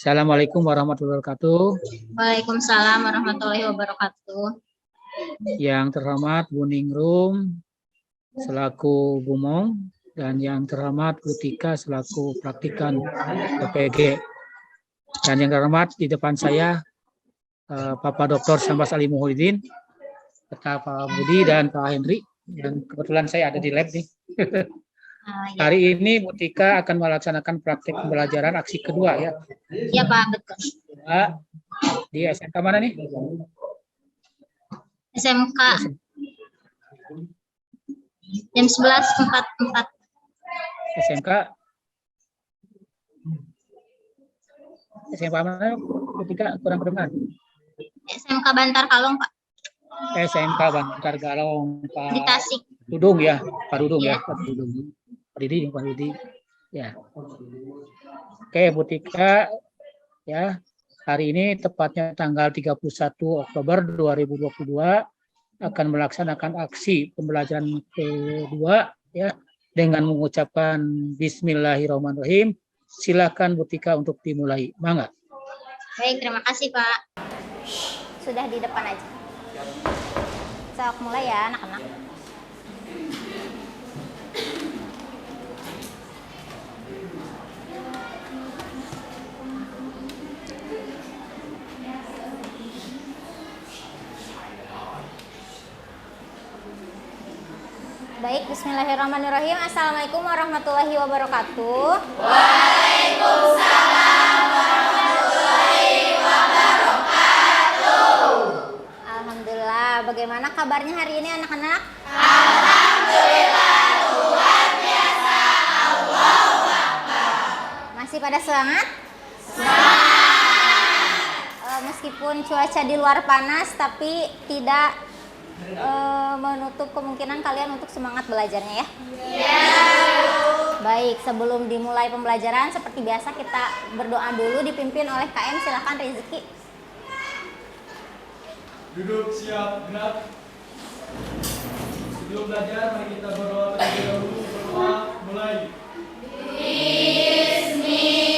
Assalamualaikum warahmatullahi wabarakatuh. Waalaikumsalam warahmatullahi wabarakatuh. Yang terhormat Bu Ningrum selaku Bumong dan yang terhormat Bu Tika selaku praktikan PPG. Dan yang terhormat di depan saya Bapak Dr. Syambas Ali Muhyiddin, serta Pak Budi dan Pak Henry. Dan kebetulan saya ada di lab nih. Hari ini Bu Tika akan melaksanakan praktik pembelajaran aksi kedua ya. Iya Pak, betul. Di SMK mana nih? SMK jam 11.44. SMK mana? Bu Tika kurang kedengar. SMK Bantar Kalong Pak. SMK Bantar Kalong Pak. Di Tasik. Dudung ya, Pak Dudung ya. Pak Dudung. Pak Didi. Ya. Oke, Bu Tika ya. Hari ini tepatnya tanggal 31 Oktober 2022 akan melaksanakan aksi pembelajaran kedua ya dengan mengucapkan Bismillahirrahmanirrahim. Silakan Bu Tika untuk dimulai. Mangga. Baik, terima kasih Pak. Sudah di depan aja. Sok mulai ya anak-anak. Baik, bismillahirrahmanirrahim. Assalamualaikum warahmatullahi wabarakatuh. Waalaikumsalam warahmatullahi wabarakatuh. Alhamdulillah, bagaimana kabarnya hari ini anak-anak? Alhamdulillah, luar biasa. Allahu Akbar. Masih pada semangat? Semangat. Meskipun cuaca di luar panas, tapi tidak menutup kemungkinan kalian untuk semangat belajarnya ya. Baik, sebelum dimulai pembelajaran seperti biasa kita berdoa dulu dipimpin oleh KM. Silakan Rezeki. Duduk siap gerak. Sebelum belajar mari kita berdoa terlebih dahulu. Berdoa mulai. Bismillah.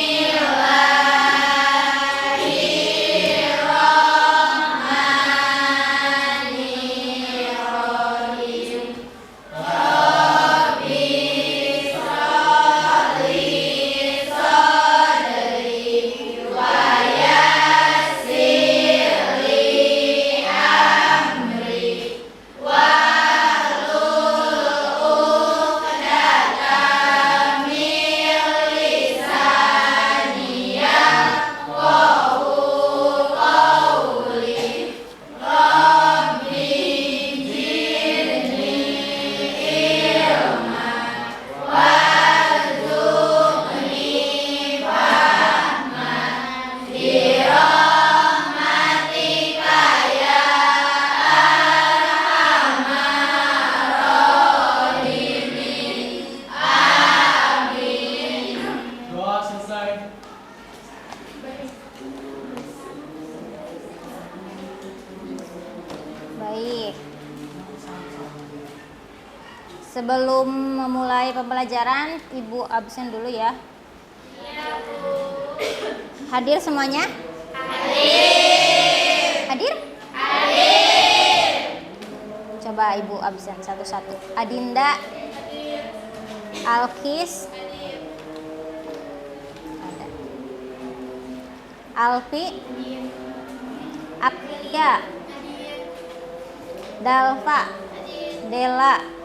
Sebelum memulai pembelajaran, Ibu absen dulu ya. Hadir semuanya? Hadir? Coba Ibu absen satu-satu. Adinda, Alkis, ada. Alfi, Aprilia, Dalva, Dela.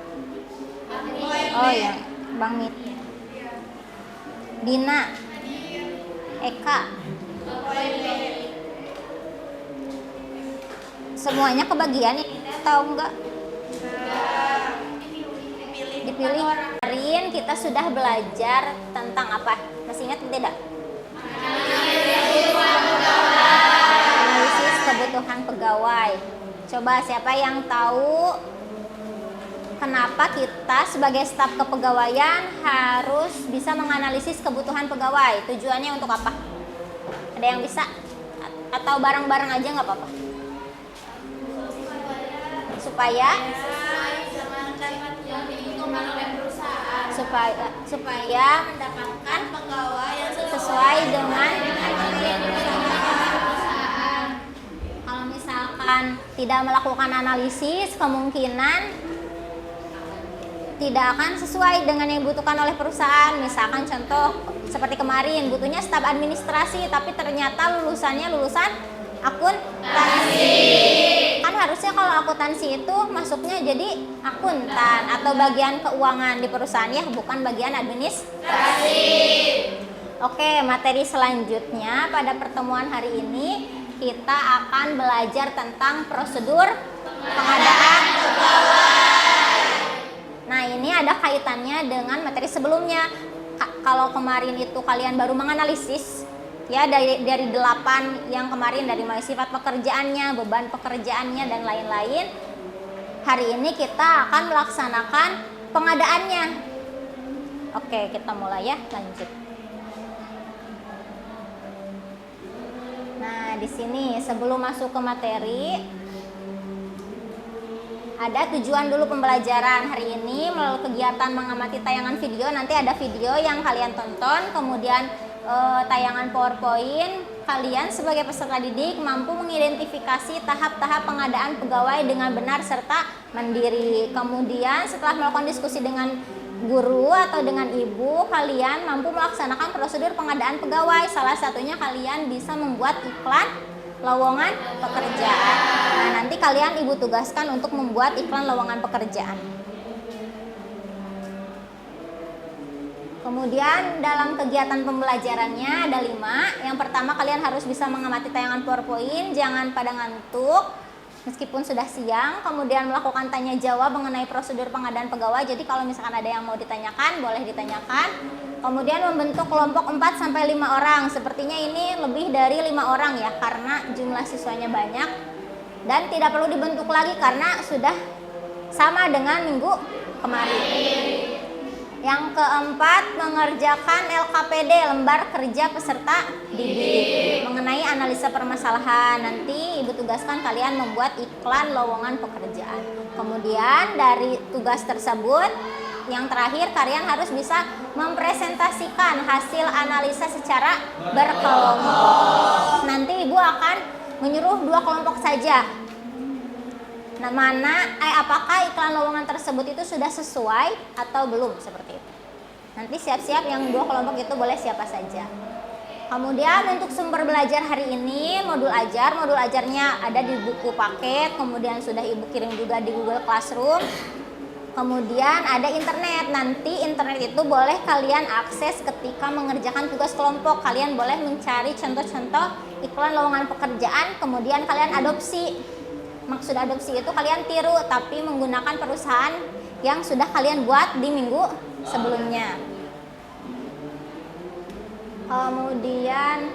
Oh ya, Bang Mit. Dina, Eka. Semuanya kebagian ya? Tahu enggak? Dipilih. Kemarin kita sudah belajar tentang apa? Masih ingat tidak? Analisis kebutuhan pegawai. Coba siapa yang tahu kenapa kita sebagai staf kepegawaian harus bisa menganalisis kebutuhan pegawai? Tujuannya untuk apa? Ada yang bisa? Atau bareng-bareng aja nggak apa-apa? Supaya supaya mendapatkan pegawai yang sesuai dengan perusahaan. Kalau misalkan tidak melakukan analisis, kemungkinan tidak akan sesuai dengan yang dibutuhkan oleh perusahaan. Misalkan contoh seperti kemarin butuhnya staf administrasi, tapi ternyata lulusannya lulusan akuntansi. Kan harusnya kalau akuntansi itu masuknya jadi akuntan atau bagian keuangan di perusahaan ya, bukan bagian administrasi. Oke, materi selanjutnya pada pertemuan hari ini kita akan belajar tentang prosedur pengadaan pegawai. Nah, ini ada kaitannya dengan materi sebelumnya. Kalau kemarin itu kalian baru menganalisis ya dari 8 yang kemarin, dari mulai sifat pekerjaannya, beban pekerjaannya dan lain-lain. Hari ini kita akan melaksanakan pengadaannya. Oke, kita mulai ya, lanjut. Nah, di sini sebelum masuk ke materi ada tujuan dulu pembelajaran hari ini melalui kegiatan mengamati tayangan video. Nanti ada video yang kalian tonton, kemudian tayangan PowerPoint. Kalian sebagai peserta didik mampu mengidentifikasi tahap-tahap pengadaan pegawai dengan benar serta mandiri. Kemudian setelah melakukan diskusi dengan guru atau dengan ibu, kalian mampu melaksanakan prosedur pengadaan pegawai. Salah satunya kalian bisa membuat iklan lowongan pekerjaan. Nah, nanti kalian ibu tugaskan untuk membuat iklan lowongan pekerjaan. Kemudian dalam kegiatan pembelajarannya ada 5. Yang pertama, kalian harus bisa mengamati tayangan PowerPoint, jangan pada ngantuk meskipun sudah siang. Kemudian melakukan tanya jawab mengenai prosedur pengadaan pegawai. Jadi kalau misalkan ada yang mau ditanyakan, boleh ditanyakan. Kemudian membentuk kelompok 4 sampai 5 orang. Sepertinya ini lebih dari 5 orang ya, karena jumlah siswanya banyak. Dan tidak perlu dibentuk lagi karena sudah sama dengan minggu kemarin. Yang keempat, mengerjakan LKPD, lembar kerja peserta didik, mengenai analisa permasalahan. Nanti ibu tugaskan kalian membuat iklan lowongan pekerjaan. Kemudian dari tugas tersebut, yang terakhir kalian harus bisa mempresentasikan hasil analisa secara berkelompok. Nanti ibu akan menyuruh 2 kelompok saja. Nah, apakah iklan lowongan tersebut itu sudah sesuai atau belum, seperti itu. Nanti siap-siap yang 2 kelompok itu boleh siapa saja. Kemudian untuk sumber belajar hari ini, modul ajarnya ada di buku paket, kemudian sudah ibu kirim juga di Google Classroom. Kemudian ada internet, nanti internet itu boleh kalian akses ketika mengerjakan tugas kelompok. Kalian boleh mencari contoh-contoh iklan lowongan pekerjaan, kemudian kalian adopsi. Maksud adopsi itu kalian tiru, tapi menggunakan perusahaan yang sudah kalian buat di minggu sebelumnya. Kemudian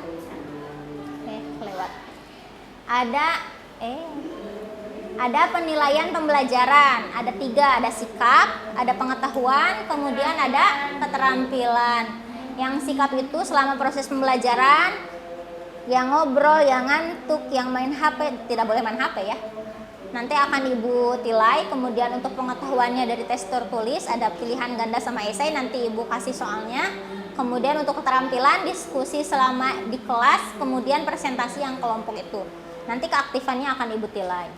ada penilaian pembelajaran, ada 3, ada sikap, ada pengetahuan, kemudian ada keterampilan. Yang sikap itu selama proses pembelajaran, yang ngobrol, yang ngantuk, yang main HP, tidak boleh main HP ya. Nanti akan ibu tilai. Kemudian untuk pengetahuannya dari tes tertulis, ada pilihan ganda sama esai, nanti ibu kasih soalnya. Kemudian untuk keterampilan, diskusi selama di kelas, kemudian presentasi yang kelompok itu. Nanti keaktifannya akan ibu tilai.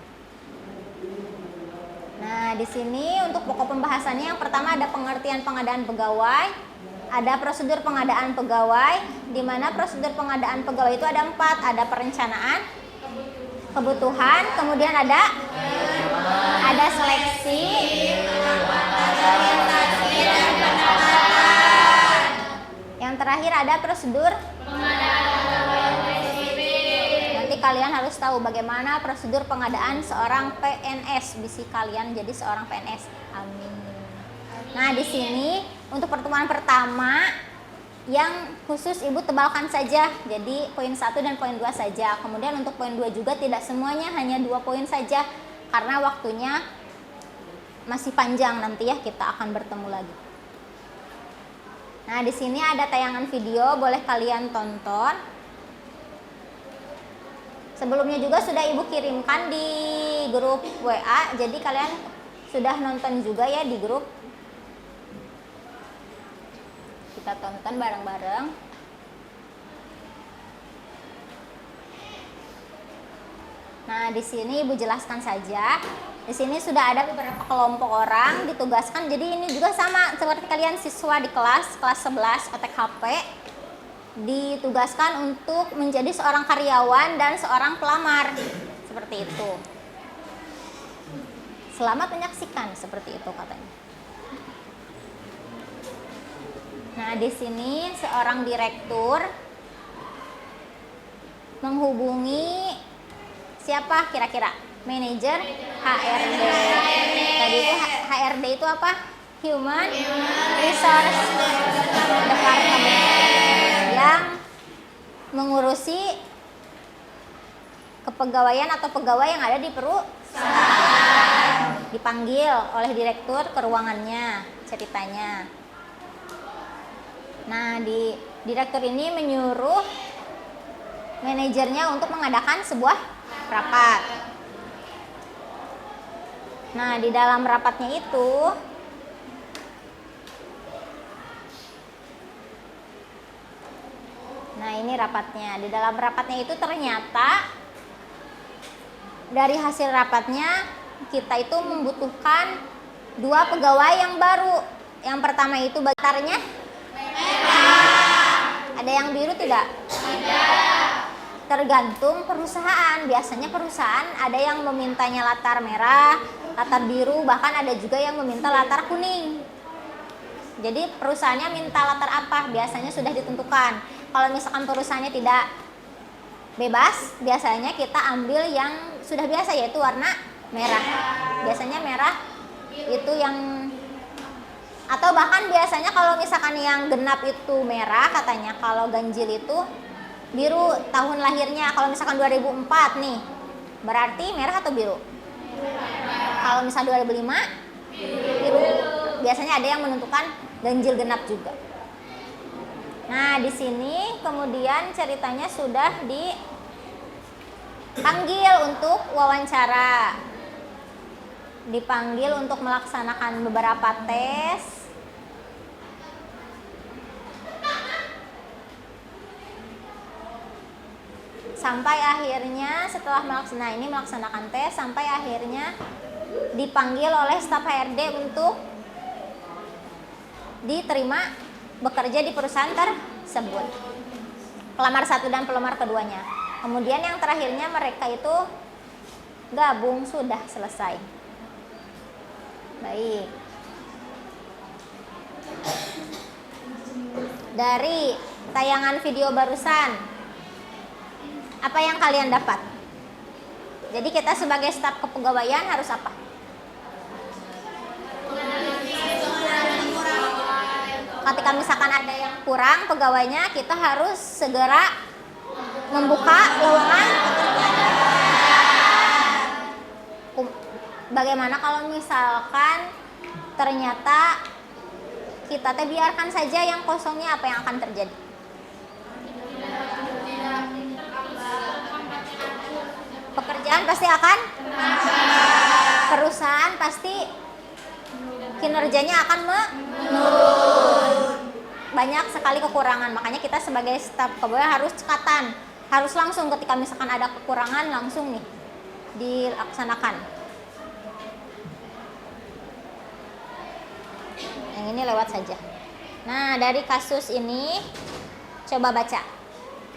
Nah, di sini untuk pokok pembahasannya yang pertama ada pengertian pengadaan pegawai, ada prosedur pengadaan pegawai, di mana prosedur pengadaan pegawai itu ada 4, ada perencanaan, kebutuhan, kemudian ada seleksi, orientasi dan penempatan. Yang terakhir ada prosedur pengadaan pegawai. Nanti kalian harus tahu bagaimana prosedur pengadaan seorang PNS, bisi kalian jadi seorang PNS. Amin. Nah, di sini untuk pertemuan pertama yang khusus ibu tebalkan saja, jadi poin 1 dan poin 2 saja. Kemudian untuk poin 2 juga tidak semuanya, hanya 2 poin saja karena waktunya masih panjang, nanti ya kita akan bertemu lagi. Nah, di sini ada tayangan video, boleh kalian tonton. Sebelumnya juga sudah ibu kirimkan di grup WA, jadi kalian sudah nonton juga ya di grup. Kita tonton bareng-bareng. Nah, di sini Ibu jelaskan saja. Di sini sudah ada beberapa kelompok orang ditugaskan. Jadi ini juga sama seperti kalian siswa di kelas 11 OTKP ditugaskan untuk menjadi seorang karyawan dan seorang pelamar. Seperti itu. Selamat menyaksikan, seperti itu katanya. Nah, di sini seorang direktur menghubungi siapa kira-kira? Manajer HRD. Tadi itu HRD itu apa? Human Resource Department, yang mengurusi kepegawaian atau pegawai yang ada di perusahaan. Dipanggil oleh direktur ke ruangannya, ceritanya. Nah, direktur ini menyuruh manajernya untuk mengadakan sebuah rapat. Nah, di dalam rapatnya itu ini rapatnya. Di dalam rapatnya itu ternyata dari hasil rapatnya kita itu membutuhkan 2 pegawai yang baru. Yang pertama itu batarnya merah. Ada yang biru tidak? Tidak. Tergantung perusahaan. Biasanya perusahaan ada yang memintanya latar merah, latar biru, bahkan ada juga yang meminta latar kuning. Jadi perusahaannya minta latar apa? Biasanya sudah ditentukan. Kalau misalkan perusahaannya tidak bebas, biasanya kita ambil yang sudah biasa, yaitu warna merah. Biasanya merah itu yang, atau bahkan biasanya kalau misalkan yang genap itu merah katanya, kalau ganjil itu biru tahun lahirnya. Kalau misalkan 2004 nih, berarti merah atau biru? Kalau misal 2005 biru. Biasanya ada yang menentukan ganjil genap juga. Nah, di sini kemudian ceritanya sudah dipanggil untuk wawancara. Dipanggil untuk melaksanakan beberapa tes. Sampai akhirnya setelah melaksanakan tes, sampai akhirnya dipanggil oleh staf HRD untuk diterima bekerja di perusahaan tersebut. Pelamar 1 dan pelamar keduanya. Kemudian yang terakhirnya mereka itu gabung, sudah selesai. Baik. Dari tayangan video barusan, apa yang kalian dapat? Jadi kita sebagai staf kepegawaian harus apa? Ketika misalkan ada yang kurang pegawainya, kita harus segera membuka lowongan. Bagaimana kalau misalkan ternyata kita biarkan saja yang kosongnya, apa yang akan terjadi? Pekerjaan pasti akan, perusahaan pasti kinerjanya akan menurun. Banyak sekali kekurangan. Makanya kita sebagai staf kepegawaian harus cekatan, harus langsung ketika misalkan ada kekurangan langsung nih dilaksanakan. Yang ini lewat saja. Nah, dari kasus ini coba baca.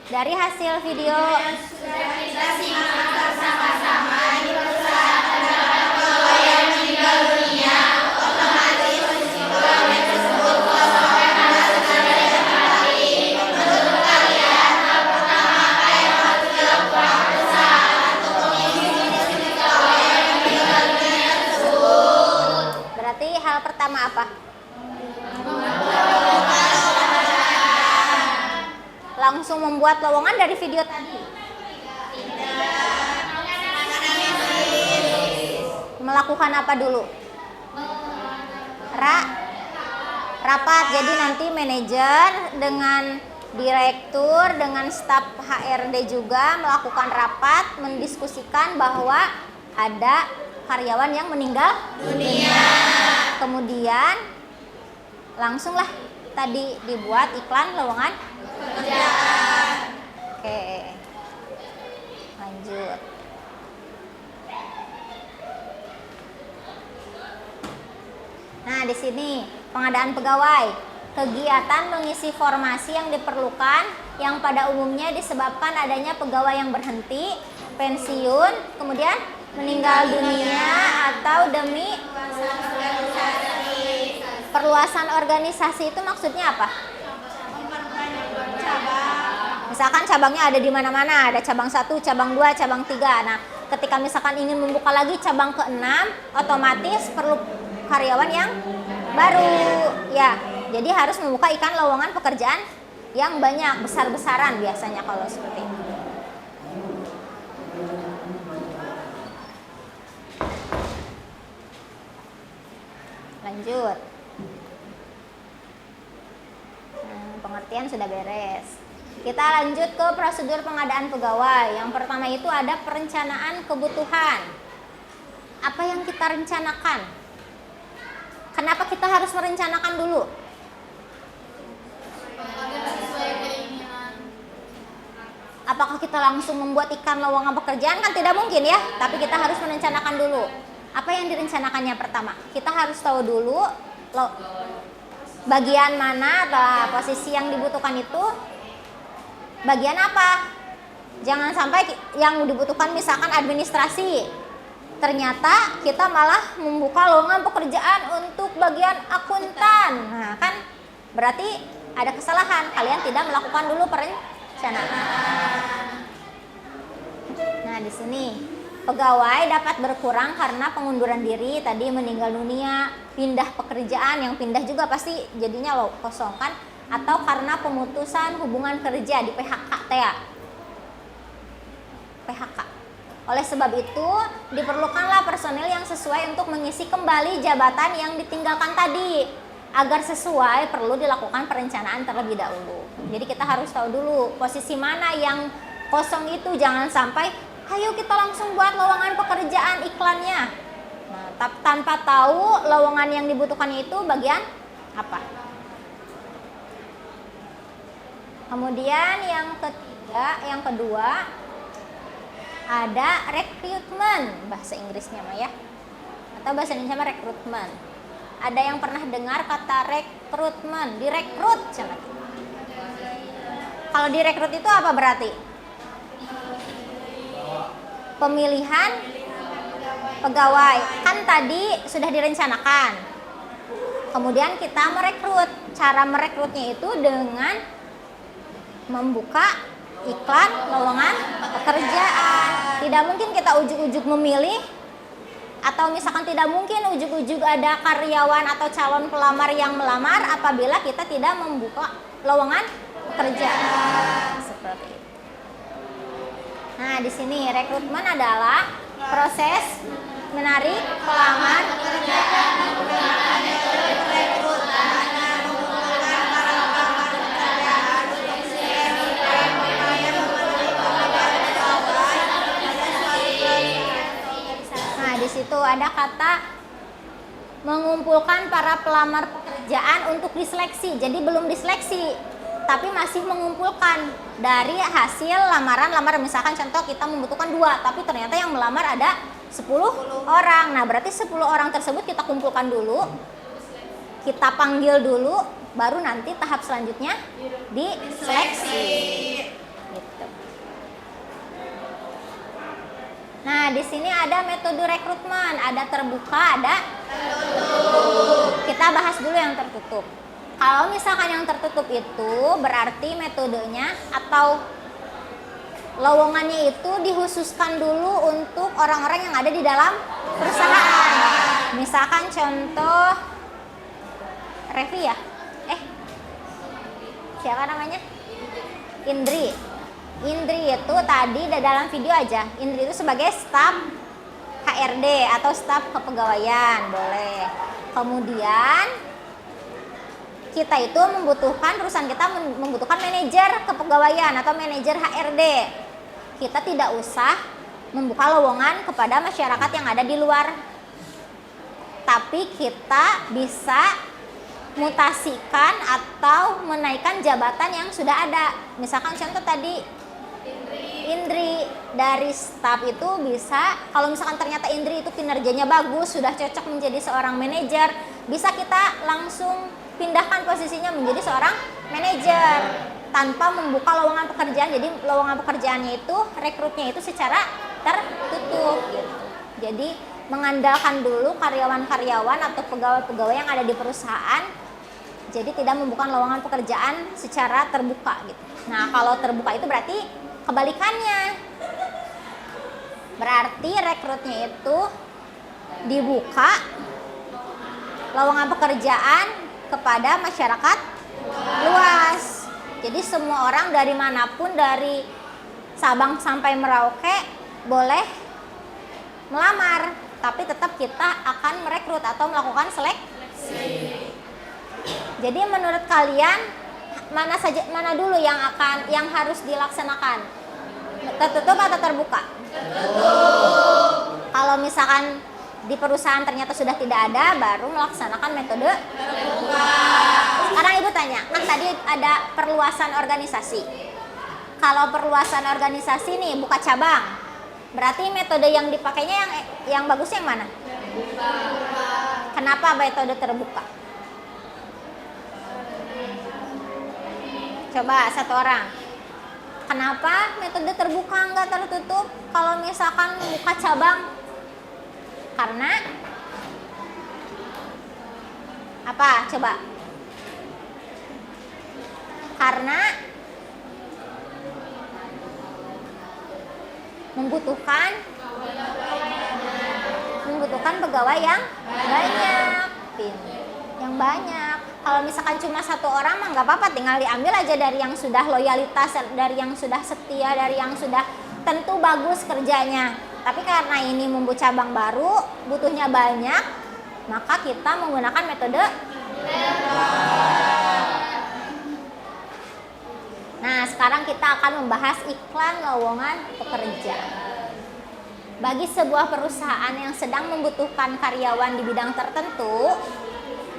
Dari hasil video sudah kita simak bersama-sama di perusahaan terdapat pegawai yang meninggal dunia, otomatis posisi pegawai tersebut kosong karena sudah ditempati. Menurut kalian, hal pertama apa yang harus dilakukan perusahaan untuk mengisi pegawai yang meninggal dunia tersebut? Berarti hal pertama apa? Langsung membuat lowongan dari video tadi. Melakukan apa dulu? Rapat. Jadi nanti manajer dengan direktur dengan staf HRD juga melakukan rapat, mendiskusikan bahwa ada karyawan yang meninggal dunia. Kemudian langsunglah tadi dibuat iklan lowongan pekerjaan. Oke. Lanjut. Nah, di sini pengadaan pegawai. Kegiatan mengisi formasi yang diperlukan yang pada umumnya disebabkan adanya pegawai yang berhenti, pensiun, kemudian meninggal dunia atau demi perluasan organisasi. Itu maksudnya apa? Misalkan cabangnya ada di mana-mana, ada cabang 1, cabang 2, cabang 3. Nah, ketika misalkan ingin membuka lagi cabang ke-6, otomatis perlu karyawan yang baru. Ya, jadi harus membuka lowongan pekerjaan yang banyak, besar-besaran biasanya kalau seperti ini. Lanjut. Pengertian sudah beres. Kita lanjut ke prosedur pengadaan pegawai. Yang pertama itu ada perencanaan kebutuhan. Apa yang kita rencanakan? Kenapa kita harus merencanakan dulu? Apakah kita langsung membuat lowongan pekerjaan? Kan tidak mungkin ya. Tapi kita harus merencanakan dulu. Apa yang direncanakannya pertama? Kita harus tahu dulu bagian mana atau posisi yang dibutuhkan itu bagian apa. Jangan sampai yang dibutuhkan misalkan administrasi, ternyata kita malah membuka lowongan pekerjaan untuk bagian akuntan. Nah, kan berarti ada kesalahan. Kalian tidak melakukan dulu perencanaan. Nah, di sini pegawai dapat berkurang karena pengunduran diri, tadi meninggal dunia, pindah pekerjaan. Yang pindah juga pasti jadinya kosong kan, atau karena pemutusan hubungan kerja di PHK ya. PHK. Oleh sebab itu, diperlukanlah personil yang sesuai untuk mengisi kembali jabatan yang ditinggalkan tadi. Agar sesuai, perlu dilakukan perencanaan terlebih dahulu. Jadi kita harus tahu dulu posisi mana yang kosong itu. Jangan sampai, ayo kita langsung buat lowongan pekerjaan iklannya. Nah, tanpa tahu lowongan yang dibutuhkan itu bagian apa. Kemudian yang kedua ada rekrutmen, bahasa Inggrisnya mah ya, atau bahasa Indonesia mah rekrutmen. Ada yang pernah dengar kata rekrutmen, direkrut? Kalau direkrut itu apa berarti? Pemilihan pegawai. Kan tadi sudah direncanakan. Kemudian kita merekrut. Cara merekrutnya itu dengan membuka iklan lowongan pekerjaan. Tidak mungkin kita ujuk-ujuk memilih, atau misalkan tidak mungkin ujuk-ujuk ada karyawan atau calon pelamar yang melamar apabila kita tidak membuka lowongan pekerjaan. Seperti itu. Nah, di sini rekrutmen adalah proses menarik pelamar pekerjaan menggunakan metode perekrutan dengan mengumpulkan para pelamar pekerjaan sedemikian upaya memenuhi panggilan pegawai. Nah, di situ ada kata mengumpulkan para pelamar pekerjaan untuk diseleksi. Jadi belum diseleksi, tapi masih mengumpulkan dari hasil lamaran. Misalkan contoh kita membutuhkan 2, tapi ternyata yang melamar ada 10 orang. Nah, berarti 10 orang tersebut kita kumpulkan dulu, kita panggil dulu, baru nanti tahap selanjutnya diseleksi. Gitu. Nah, di sini ada metode rekrutmen, ada terbuka, ada tertutup. Kita bahas dulu yang tertutup. Kalau misalkan yang tertutup itu berarti metodenya atau lowongannya itu dikhususkan dulu untuk orang-orang yang ada di dalam perusahaan. Misalkan contoh Revi ya? Siapa namanya? Indri. Indri itu tadi dalam video aja. Indri itu sebagai staf HRD atau staf kepegawaian, boleh. Kemudian kita itu perusahaan kita membutuhkan manajer kepegawaian atau manajer HRD. Kita tidak usah membuka lowongan kepada masyarakat yang ada di luar. Tapi kita bisa memutasikan atau menaikkan jabatan yang sudah ada. Misalkan contoh tadi Indri dari staf itu bisa, kalau misalkan ternyata Indri itu kinerjanya bagus, sudah cocok menjadi seorang manajer, bisa kita langsung pindahkan posisinya menjadi seorang manajer tanpa membuka lowongan pekerjaan. Jadi lowongan pekerjaannya itu, rekrutnya itu secara tertutup gitu. Jadi mengandalkan dulu karyawan-karyawan atau pegawai-pegawai yang ada di perusahaan, jadi tidak membuka lowongan pekerjaan secara terbuka gitu. Nah, kalau terbuka itu berarti kebalikannya, berarti rekrutnya itu dibuka lowongan pekerjaan kepada masyarakat luas. Jadi semua orang dari manapun, dari Sabang sampai Merauke boleh melamar, tapi tetap kita akan merekrut atau melakukan seleksi. Jadi menurut kalian mana dulu yang harus dilaksanakan? Tertutup atau terbuka? Tertutup. Kalau misalkan di perusahaan ternyata sudah tidak ada, baru melaksanakan metode terbuka. Sekarang Ibu tanya, kan tadi ada perluasan organisasi. Kalau perluasan organisasi nih buka cabang, berarti metode yang dipakainya yang bagus yang mana? Terbuka. Kenapa metode terbuka? Coba satu orang. Kenapa metode terbuka nggak tertutup kalau misalkan buka cabang? Karena apa? Coba. Karena membutuhkan pegawai yang banyak, yang banyak. Kalau misalkan cuma satu orang mah nggak apa-apa, tinggal diambil aja dari yang sudah loyalitas, dari yang sudah setia, dari yang sudah tentu bagus kerjanya. Tapi karena ini membuat cabang baru, butuhnya banyak, maka kita menggunakan metode. Nah, sekarang kita akan membahas iklan lowongan pekerjaan. Bagi sebuah perusahaan yang sedang membutuhkan karyawan di bidang tertentu,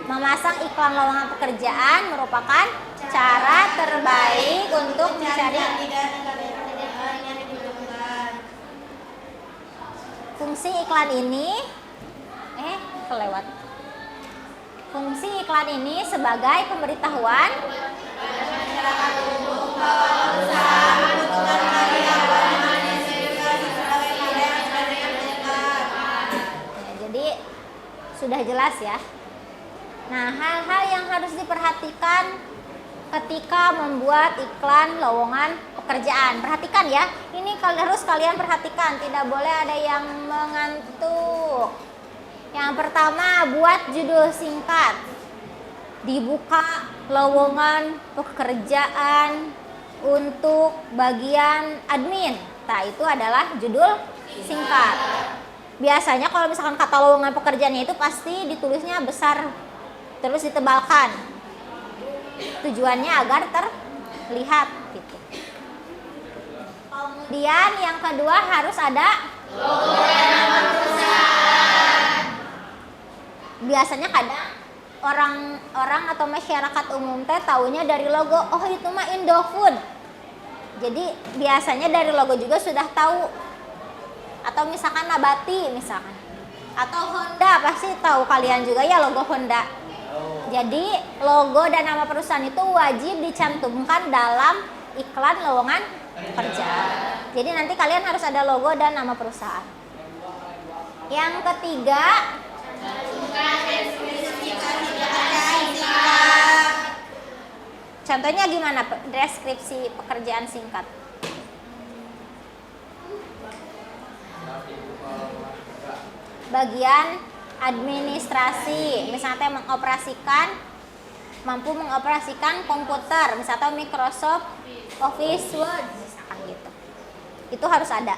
memasang iklan lowongan pekerjaan merupakan cara terbaik untuk mencari. Fungsi iklan ini kelewat. Fungsi iklan ini sebagai pemberitahuan jadi sudah jelas ya. Nah, hal-hal yang harus diperhatikan ketika membuat iklan lowongan pekerjaan. Perhatikan ya, ini harus kalian perhatikan, tidak boleh ada yang mengantuk. Yang pertama, buat judul singkat. Dibuka lowongan pekerjaan untuk bagian admin. Nah, itu adalah judul singkat. Biasanya kalau misalkan kata lowongan pekerjaannya itu pasti ditulisnya besar, terus ditebalkan. Tujuannya agar terlihat gitu. Kemudian yang kedua harus ada logo dan nama perusahaan. Biasanya kadang orang atau masyarakat umum taunya dari logo, oh itu mah Indofood. Jadi biasanya dari logo juga sudah tahu. Atau misalkan Nabati misalkan. Atau Honda, pasti tahu kalian juga ya logo Honda. Jadi logo dan nama perusahaan itu wajib dicantumkan dalam iklan lowongan pekerjaan. Jadi nanti kalian harus ada logo dan nama perusahaan. Yang ketiga, contohnya gimana deskripsi pekerjaan singkat? Bagian administrasi, misalnya mampu mengoperasikan komputer, misalnya Microsoft Office Word, misalkan gitu. Itu harus ada.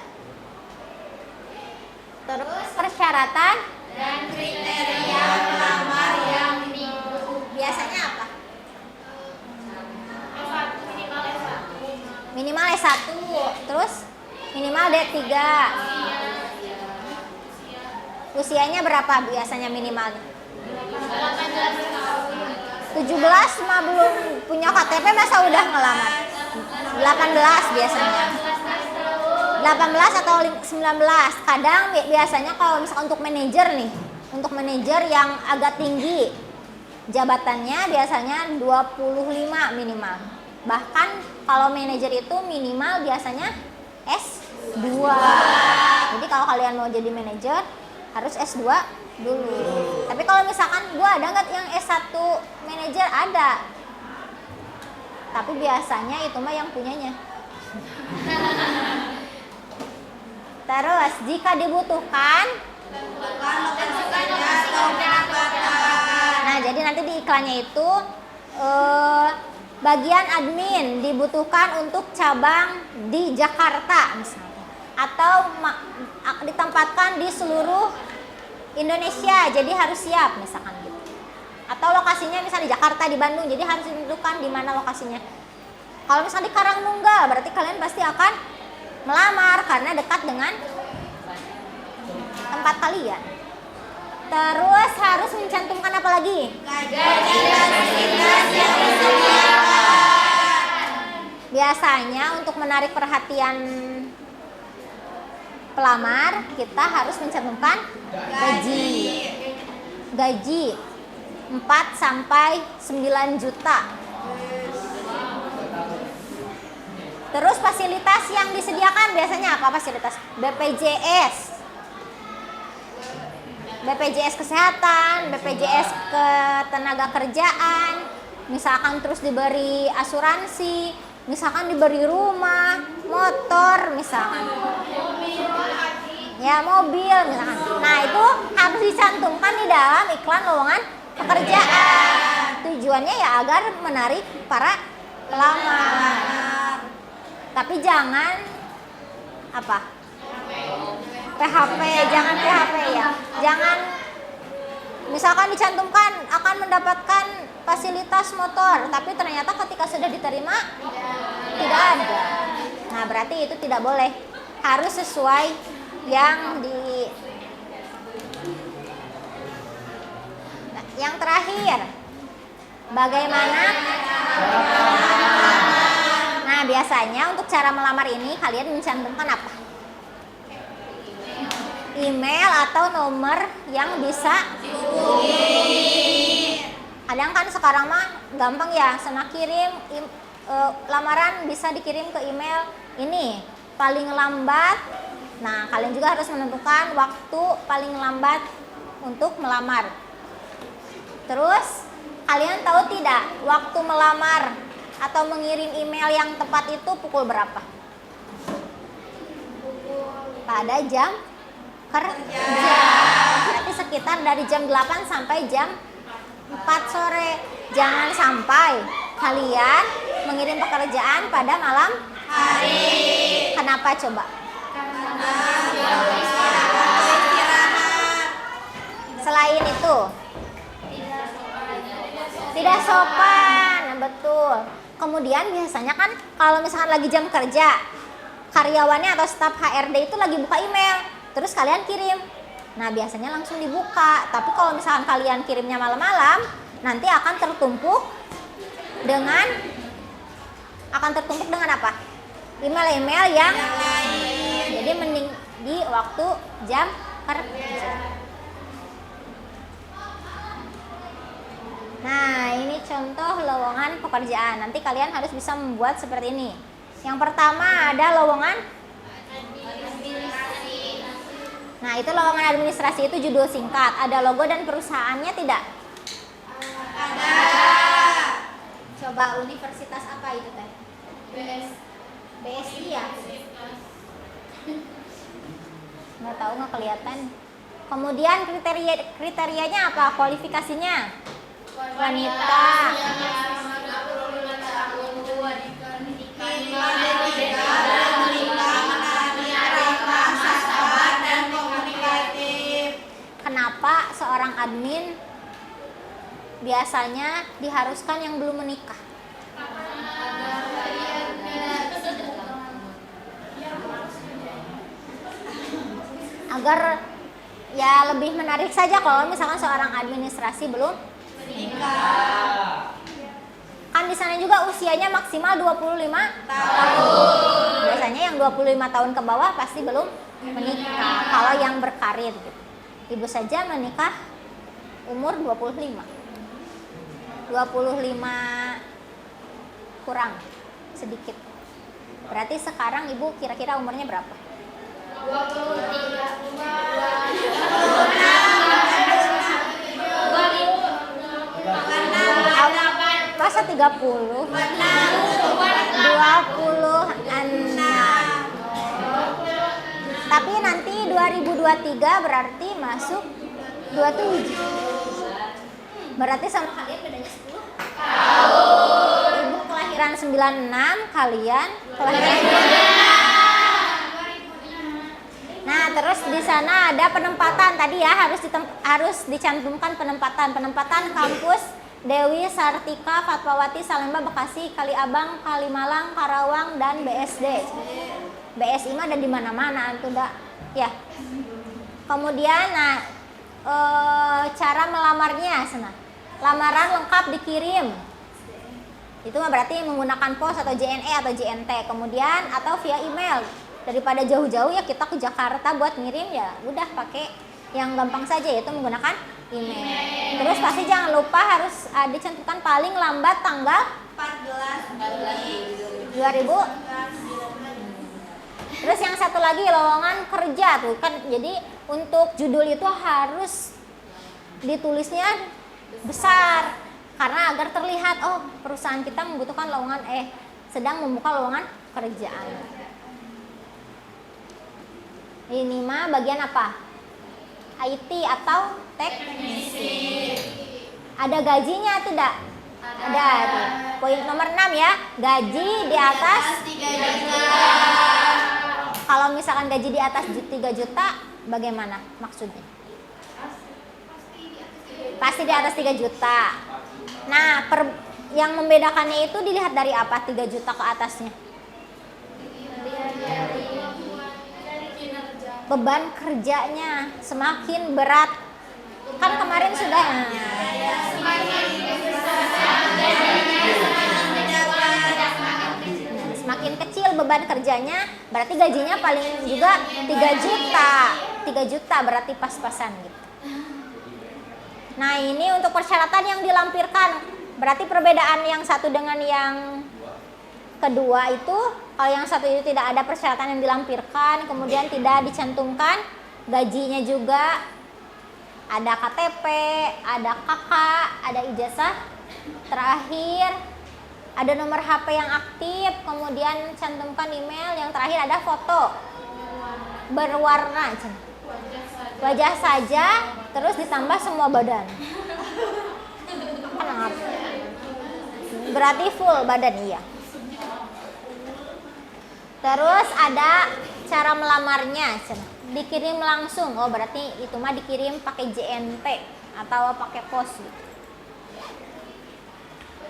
Terus persyaratan dan kriteria pelamar yang biasanya apa? Minimal S1, terus minimal D3. Usianya berapa biasanya minimalnya? 18 tahun. 17 mah belum punya KTP masa udah ngelamar? 18 biasanya. 18 atau 19. Kadang biasanya kalau misalkan untuk manajer nih, untuk manajer yang agak tinggi jabatannya biasanya 25 minimal. Bahkan kalau manajer itu minimal biasanya S2. Jadi kalau kalian mau jadi manajer harus S2 dulu. Tapi kalau misalkan gua ada nggak yang S1 manajer? Ada. Tapi biasanya itu mah yang punyanya. Terus jika dibutuhkan, nah jadi nanti di iklannya itu bagian admin dibutuhkan untuk cabang di Jakarta misalnya, atau ditempatkan di seluruh Indonesia, jadi harus siap misalkan gitu. Atau lokasinya misalnya di Jakarta, di Bandung, jadi harus ditentukan di mana lokasinya. Kalau misalnya di Karangtunggal, berarti kalian pasti akan melamar karena dekat dengan tempat kalian. Terus harus mencantumkan apa lagi? Biasanya untuk menarik perhatian pelamar, kita harus mencantumkan gaji. Gaji 4 sampai 9 juta. Terus fasilitas yang disediakan biasanya apa fasilitas? BPJS kesehatan, BPJS ketenaga kerjaan, misalkan terus diberi asuransi, misalkan diberi rumah, motor misalkan. Ya, mobil misalkan. Nah, itu harus dicantumkan di dalam iklan lowongan pekerjaan. Tujuannya ya agar menarik para pelamar. Tapi jangan apa? PHP, jangan PHP ya. Jangan misalkan dicantumkan akan mendapatkan fasilitas motor, tapi ternyata ketika sudah diterima tidak ada. Nah, berarti itu tidak boleh. Harus sesuai yang di. Nah, yang terakhir, bagaimana? Nah, biasanya untuk cara melamar ini kalian mencantumkan apa? Email atau nomor yang bisa kadang kan sekarang mah gampang ya, sana kirim lamaran bisa dikirim ke email ini paling lambat. Nah, kalian juga harus menentukan waktu paling lambat untuk melamar. Terus kalian tahu tidak waktu melamar atau mengirim email yang tepat itu pukul berapa? Pada jam kerja. Berarti sekitar dari jam 8 sampai jam 4 sore. Jangan sampai kalian mengirim pekerjaan pada malam hari. Kenapa coba? Selain itu tidak sopan, betul. Kemudian biasanya kan kalau misalkan lagi jam kerja, karyawannya atau staf HRD itu lagi buka email. Terus kalian kirim, nah biasanya langsung dibuka. Tapi kalau misalkan kalian kirimnya malam-malam, nanti akan tertumpuk dengan apa? Email-email yang jadi mending di waktu jam kerja. Nah, ini contoh lowongan pekerjaan. Nanti kalian harus bisa membuat seperti ini. Yang pertama ada lowongan. Nah, itu lowongan administrasi, itu judul singkat. Ada logo dan perusahaannya tidak? Ada. Coba universitas apa itu teh? BSI ya? Nggak tahu, nggak kelihatan. Kemudian kriterianya apa? Kualifikasinya? Wanita. Kenapa seorang admin biasanya diharuskan yang belum menikah? Agar ya lebih menarik saja kalau misalkan seorang administrasi belum menikah. Kan di sana juga usianya maksimal 25 tahun. Biasanya yang 25 tahun ke bawah pasti belum menikah. Kalau yang berkarir gitu. Ibu saja menikah umur 25. 25 kurang sedikit. Berarti sekarang ibu kira-kira umurnya berapa? 23. Masa 30? 26. Tapi nanti 2023 berarti masuk 27. Berarti sama kalian bedanya 10 tahun. Ibu kelahiran 96, kalian kelahiran 96. Nah, terus di sana ada penempatan tadi ya, harus dicantumkan penempatan kampus Dewi Sartika Fatmawati Salemba Bekasi Kaliabang Kalimalang Karawang dan BSD. BSI mah ada di mana-mana itu dah ya. Kemudian cara melamarnya sana. Lamaran lengkap dikirim. Itu mah berarti menggunakan pos atau JNE atau JNT. Kemudian atau via email. Daripada jauh-jauh ya kita ke Jakarta buat ngirim ya udah pakai yang gampang saja yaitu menggunakan email. Terus pasti jangan lupa harus dicantumkan paling lambat tanggal 14 Juli 2000. Terus yang satu lagi lowongan kerja tuh kan, jadi untuk judul itu harus ditulisnya besar karena agar terlihat oh perusahaan kita membutuhkan lowongan sedang membuka lowongan kerjaan. Ini mah bagian apa? IT atau teknisi. Ada gajinya tidak? Ada. Poin nomor 6 ya, gaji di atas 3 juta. Kalau misalkan gaji di atas 3 juta, bagaimana maksudnya? Pasti di atas 3 juta. Nah, yang membedakannya itu dilihat dari apa 3 juta ke atasnya? Beban kerjanya semakin berat. Kan kemarin sudah semakin kecil beban kerjanya, berarti gajinya paling juga 3 juta. 3 juta berarti pas-pasan gitu. Nah, ini untuk persyaratan yang dilampirkan. Berarti perbedaan yang satu dengan yang kedua itu, kalau yang satu itu tidak ada persyaratan yang dilampirkan, kemudian tidak dicantumkan gajinya juga, ada KTP, ada KK, ada ijazah terakhir, ada nomor HP yang aktif, kemudian cantumkan email, yang terakhir ada foto berwarna, wajah saja, terus ditambah semua badan. Berarti full badan, iya. Terus ada cara melamarnya, dikirim langsung. Oh berarti itu mah dikirim pakai JNT atau pakai pos.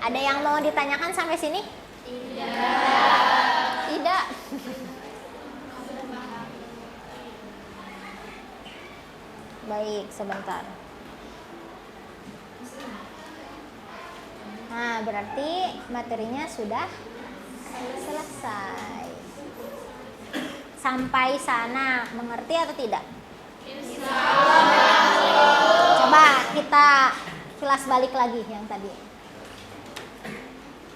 Ada yang mau ditanyakan sampai sini? Tidak. Baik, sebentar. Nah, berarti materinya sudah selesai. Sampai sana mengerti atau tidak? Coba kita kilas balik lagi yang tadi.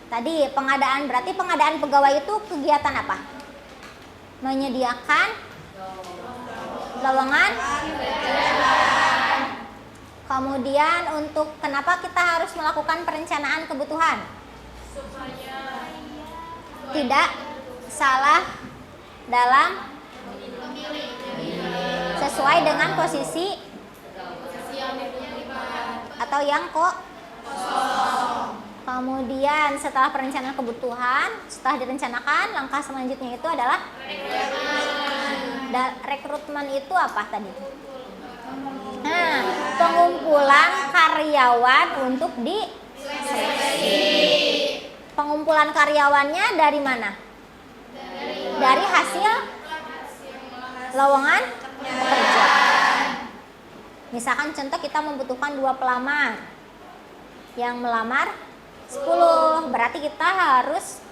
Tadi pengadaan, berarti pengadaan pegawai itu kegiatan apa? Menyediakan lowongan. Kemudian untuk kenapa kita harus melakukan perencanaan kebutuhan? Tidak salah dalam sesuai dengan posisi atau yang kok. Kemudian setelah perencanaan kebutuhan, setelah direncanakan, langkah selanjutnya itu adalah rekrutmen itu apa tadi? Nah, pengumpulan karyawan untuk di pengumpulan karyawannya dari mana? Dari hasil lowongan pekerjaan. Misalkan contoh kita membutuhkan 2 pelamar. Yang melamar 10. Berarti kita harus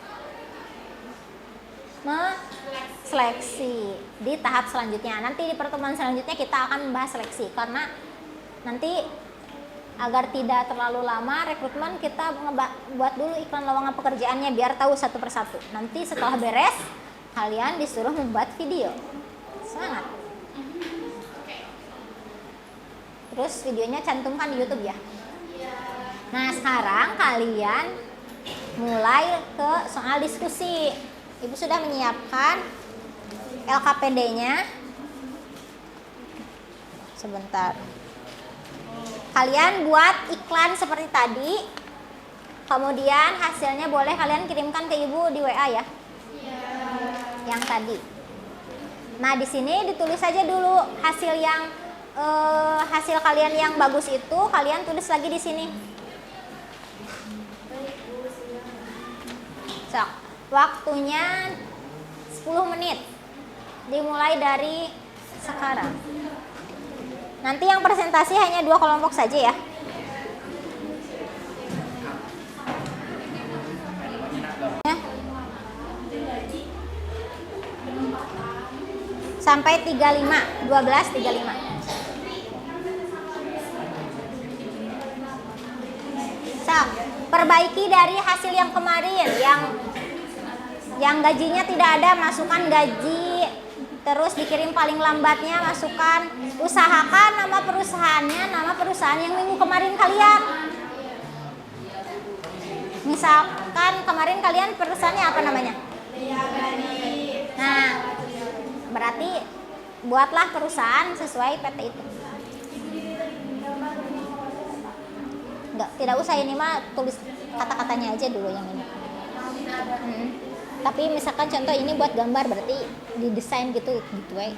seleksi di tahap selanjutnya. Nanti di pertemuan selanjutnya kita akan membahas seleksi, karena nanti agar tidak terlalu lama rekrutmen, kita buat dulu iklan lowongan pekerjaannya biar tahu satu persatu. Nanti setelah beres kalian disuruh membuat video. Semangat. Terus videonya cantumkan di YouTube ya. Nah, sekarang kalian mulai ke soal diskusi. Ibu sudah menyiapkan LKPD-nya. Sebentar. Kalian buat iklan seperti tadi. Kemudian hasilnya boleh kalian kirimkan ke Ibu di WA ya. Yang tadi. Nah, di sini ditulis saja dulu hasil yang hasil kalian yang bagus itu kalian tulis lagi di sini. So, waktunya 10 menit. Dimulai dari sekarang. Nanti yang presentasi hanya 2 kelompok saja ya. Sampai 35, 12, 35. So, perbaiki dari hasil yang kemarin, yang gajinya tidak ada, masukkan gaji. Terus dikirim paling lambatnya, masukkan. Usahakan nama perusahaannya, nama perusahaan yang minggu kemarin kalian. Misalkan kemarin kalian perusahaannya apa namanya? Nah, berarti buatlah perusahaan sesuai PT itu. Tidak usah ini mah, tulis kata-katanya aja dulu yang ini. Tapi misalkan contoh ini buat gambar, berarti didesain gitu we.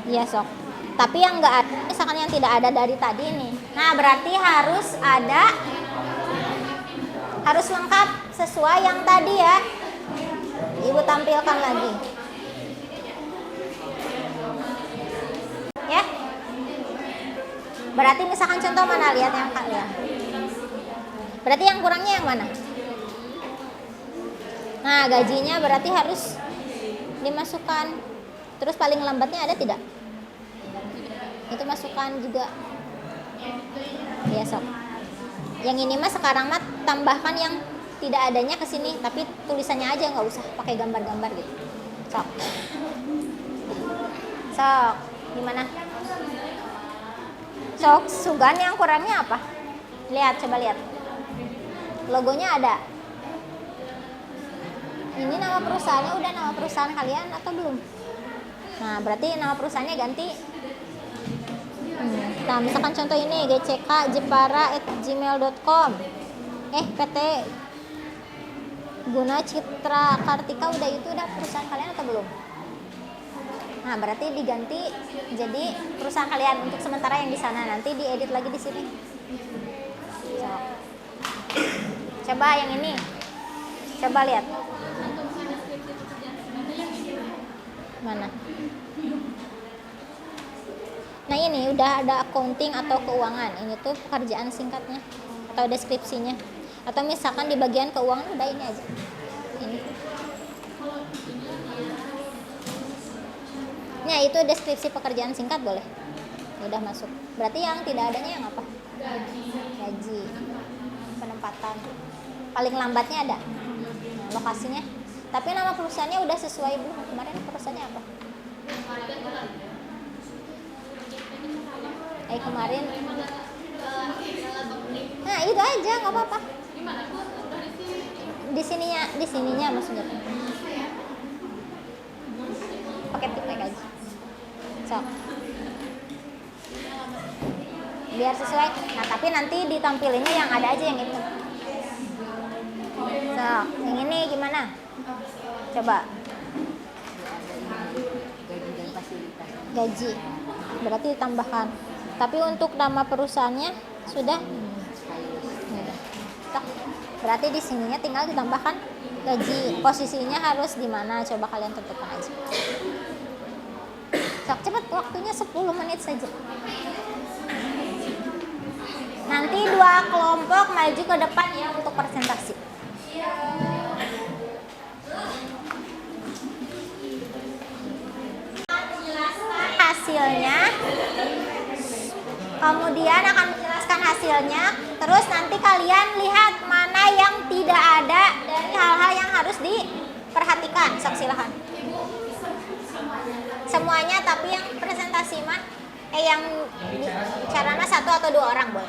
Iya sok. Tapi yang enggak ada, misalkan yang tidak ada dari tadi nih. Nah, berarti harus lengkap sesuai yang tadi ya. Ibu tampilkan lagi. Ya. Berarti misalkan contoh mana, lihat yang kalian. Berarti yang kurangnya yang mana? Nah, gajinya berarti harus dimasukkan. Terus paling lambatnya ada tidak? Itu masukkan juga. Ya sok. Yang ini mah sekarang mah tambahkan yang tidak adanya ke sini, tapi tulisannya aja, nggak usah pakai gambar-gambar gitu. Sok. Gimana? Sok, Sugan yang kurangnya apa? Lihat, coba lihat. Logonya ada. Ini nama perusahaannya udah nama perusahaan kalian atau belum? Nah, berarti nama perusahaannya ganti. Nah, misalkan contoh ini gckjepara@gmail.com. PT Guna Citra Kartika udah, itu udah perusahaan kalian atau belum? Nah, berarti diganti jadi perusahaan kalian untuk sementara yang di sana, nanti diedit lagi di sini. Coba yang ini. Coba lihat. Mana? Nah, ini udah ada accounting atau keuangan. Ini tuh pekerjaan singkatnya atau deskripsinya. Atau misalkan di bagian keuangan udah ini aja. Ini. Nah, itu deskripsi pekerjaan singkat boleh. Udah masuk. Berarti yang tidak adanya yang apa? Gaji. Penempatan. Paling lambatnya ada. Nah, lokasinya. Tapi nama perusahaannya udah sesuai belum? Kemarin perusahaannya apa? Kemarin. Nah, itu aja, nggak apa-apa. Di sininya maksudnya. Pakai tip aja. Sok. Biar sesuai. Nah, tapi nanti ditampilinnya yang ada aja yang itu. Sok, yang ini gimana? Coba. Gaji. Berarti ditambahkan. Tapi untuk nama perusahaannya sudah. Berarti di sininya tinggal ditambahkan gaji. Posisinya harus di mana? Coba kalian tentukan aja. Sok cepat, waktunya 10 menit saja. Nanti 2 kelompok maju ke depan ya untuk presentasi. Hasilnya, kemudian akan menjelaskan hasilnya, terus nanti kalian lihat mana yang tidak ada dari hal-hal yang harus diperhatikan. Sok silahkan. Semuanya, tapi yang presentasi mah yang bicaranya 1 atau 2 orang boleh.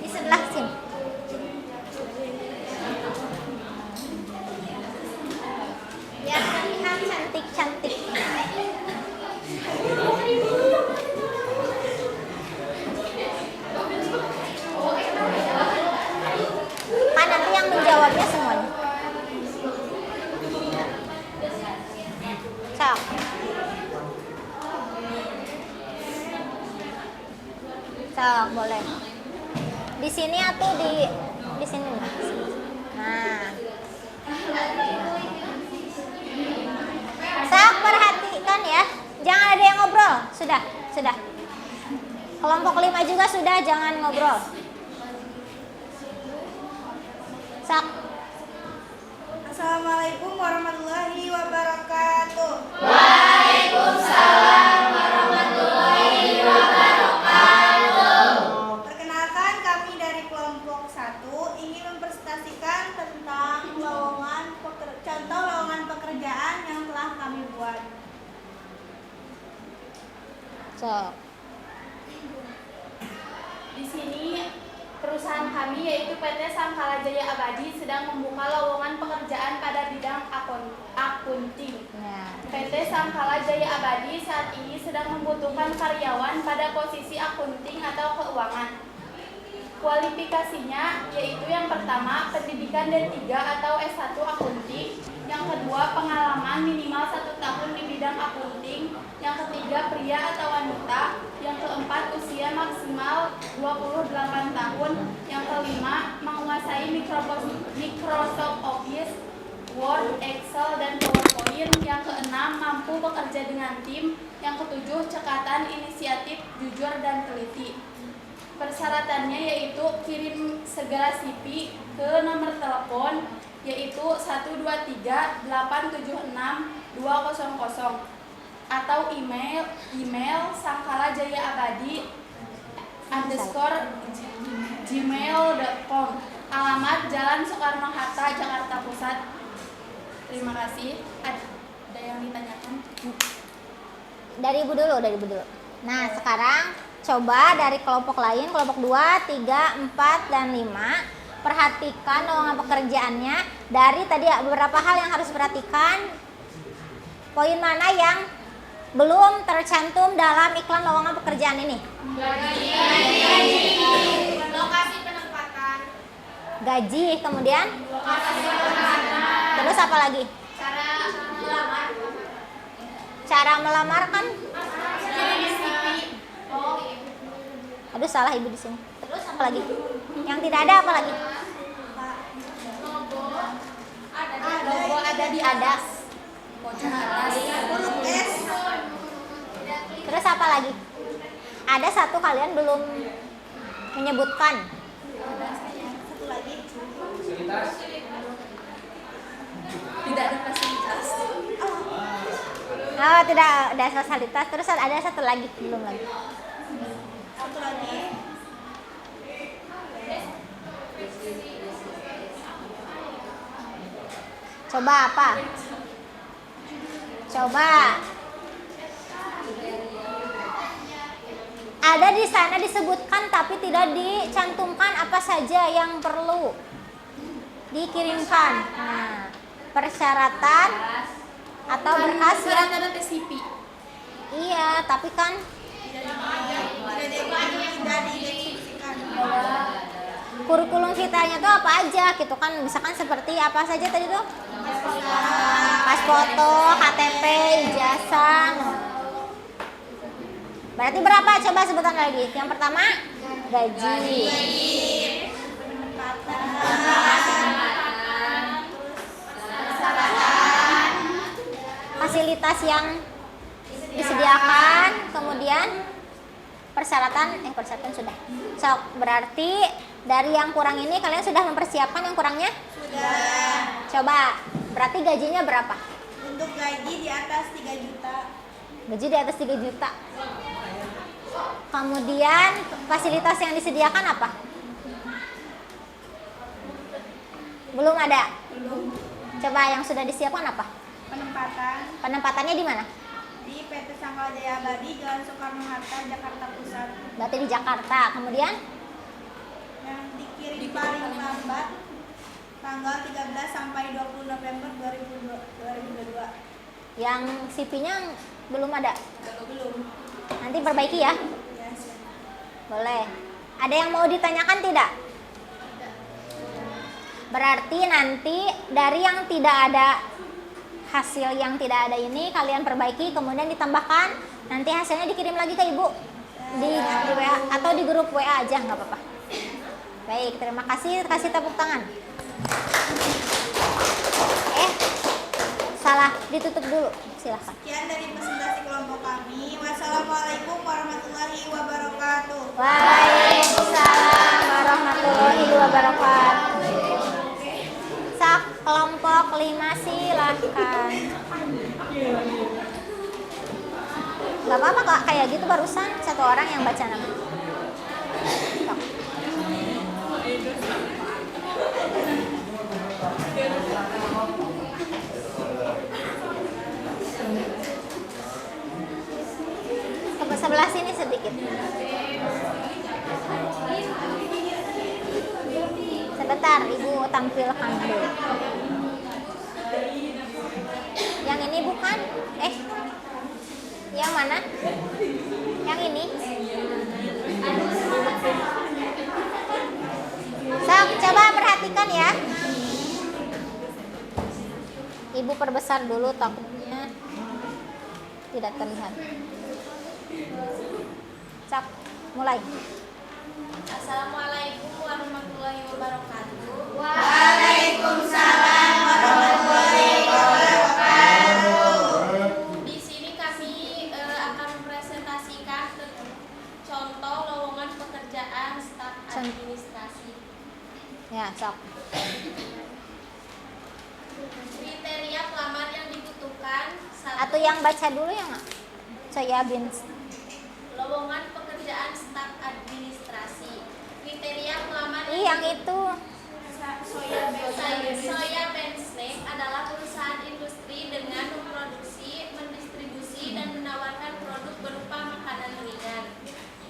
Di sebelah sini. Biar terlihat cantik-cantik. Kan nanti yang menjawabnya semuanya. Sok. Sok, boleh. Di sini atau di sini. Nah. Sok, perhatikan ya. Jangan ada yang ngobrol. Sudah. Kelompok 5 juga sudah, jangan ngobrol. Sok. Assalamualaikum warahmatullahi wabarakatuh. Waalaikumsalam warahmatullahi wabarakatuh. Perkenalkan, kami dari kelompok 1 ingin mempresentasikan tentang contoh lowongan pekerjaan yang telah kami buat. Sok. Di sini perusahaan kami yaitu PT Sangkala Jaya Abadi sedang membuka lowongan pekerjaan pada bidang akunting. Nah. PT Sangkala Jaya Abadi saat ini sedang membutuhkan karyawan pada posisi akunting atau keuangan. Kualifikasinya yaitu yang pertama pendidikan D3 atau S1 akunting, yang kedua pengalaman minimal 1 tahun di bidang akunting, yang ketiga pria atau wanita, yang keempat usia maksimal 28 tahun, yang kelima menguasai Microsoft Office, Word, Excel, dan PowerPoint, yang keenam mampu bekerja dengan tim, yang ketujuh cekatan inisiatif, jujur, dan teliti. Persyaratannya yaitu kirim segera CV ke nomor telepon yaitu 123 876 200 atau email sangkalajayabadi_gmail.com. Alamat Jalan Soekarno-Hatta, Jakarta Pusat. Terima kasih. Ada yang ditanyakan? Dari ibu dulu. Nah, sekarang coba dari kelompok lain, kelompok 2, 3, 4, dan 5. Perhatikan lowongan pekerjaannya. Dari tadi beberapa hal yang harus diperhatikan. Poin mana yang belum tercantum dalam iklan lowongan pekerjaan ini? Lokasi penempatan. Gaji, kemudian? Terus apa lagi? Cara melamar kan? Aduh, salah ibu di sini. Terus apa lagi? Yang tidak ada apa lagi? Logo ada di atas. Huruf S. Terus apa lagi? Ada satu kalian belum menyebutkan. Satu lagi. Tidak ada fasilitas. Oh, tidak ada fasilitas. Terus ada satu lagi, belum lagi. Satu lagi. Coba apa? Coba. Ada di sana disebutkan tapi tidak dicantumkan apa saja yang perlu dikirimkan. Nah, persyaratan atau berkas yang ada CV. iya, tapi kan Tidak diidentifikkan. kurikulum vitanya tuh apa aja gitu kan, misalkan seperti apa saja tadi tuh? Pas foto, KTP, ijazah. Berarti berapa? Coba sebutan lagi. Yang pertama, gaji. Fasilitas yang disediakan, kemudian persyaratan sudah. So, berarti dari yang kurang ini kalian sudah mempersiapkan yang kurangnya? Sudah. Coba, berarti gajinya berapa? Untuk gaji di atas 3 juta. Gaji di atas 3 juta. Kemudian fasilitas yang disediakan apa? Belum ada. Belum. Coba yang sudah disiapkan apa? Penempatan Penempatannya di mana? di PT Sangkala Jaya Abadi, Jalan Soekarno-Hatta, Jakarta Pusat. Berarti di Jakarta. Kemudian Yang dikirim paling lambat tanggal 13 sampai 20 November 2022. yang CV-nya belum ada. Belum. Nanti perbaiki ya. Ya, siap. Boleh. Ada yang mau ditanyakan tidak? Berarti nanti dari yang tidak ada, hasil yang tidak ada ini kalian perbaiki, kemudian ditambahkan, nanti hasilnya dikirim lagi ke ibu di WA atau di grup WA aja, nggak apa-apa. Baik, terima kasih. Kasih tepuk tangan. Salah, ditutup dulu. Silahkan. Sekian dari presentasi kelompok kami. Wassalamualaikum warahmatullahi wabarakatuh. Waalaikumsalam warahmatullahi wabarakatuh. Sak kelompok 5 silakan. Gak apa-apa kak, kayak gitu barusan satu orang yang baca nama. Sok. Ke sebelah sini sedikit. Sebentar, ibu tampilkan dulu. Yang ini bukan? Yang mana? Yang ini? Sok, coba perhatikan ya. Ibu perbesar dulu, takutnya tidak terlihat. Sok, mulai. Assalamualaikum warahmatullahi wabarakatuh. Waalaikumsalam warahmatullahi wabarakatuh. Di sini kami akan mempresentasikan contoh lowongan pekerjaan staf administrasi. Ya, sok. Kriteria pelamar yang dibutuhkan: Atau yang baca dulu yang saya bin. lowongan pekerjaan staf administrasi. Kriteria pelamar Yang itu. Soya Bensnake adalah perusahaan industri dengan memproduksi, mendistribusi, dan menawarkan produk berupa makanan ringan.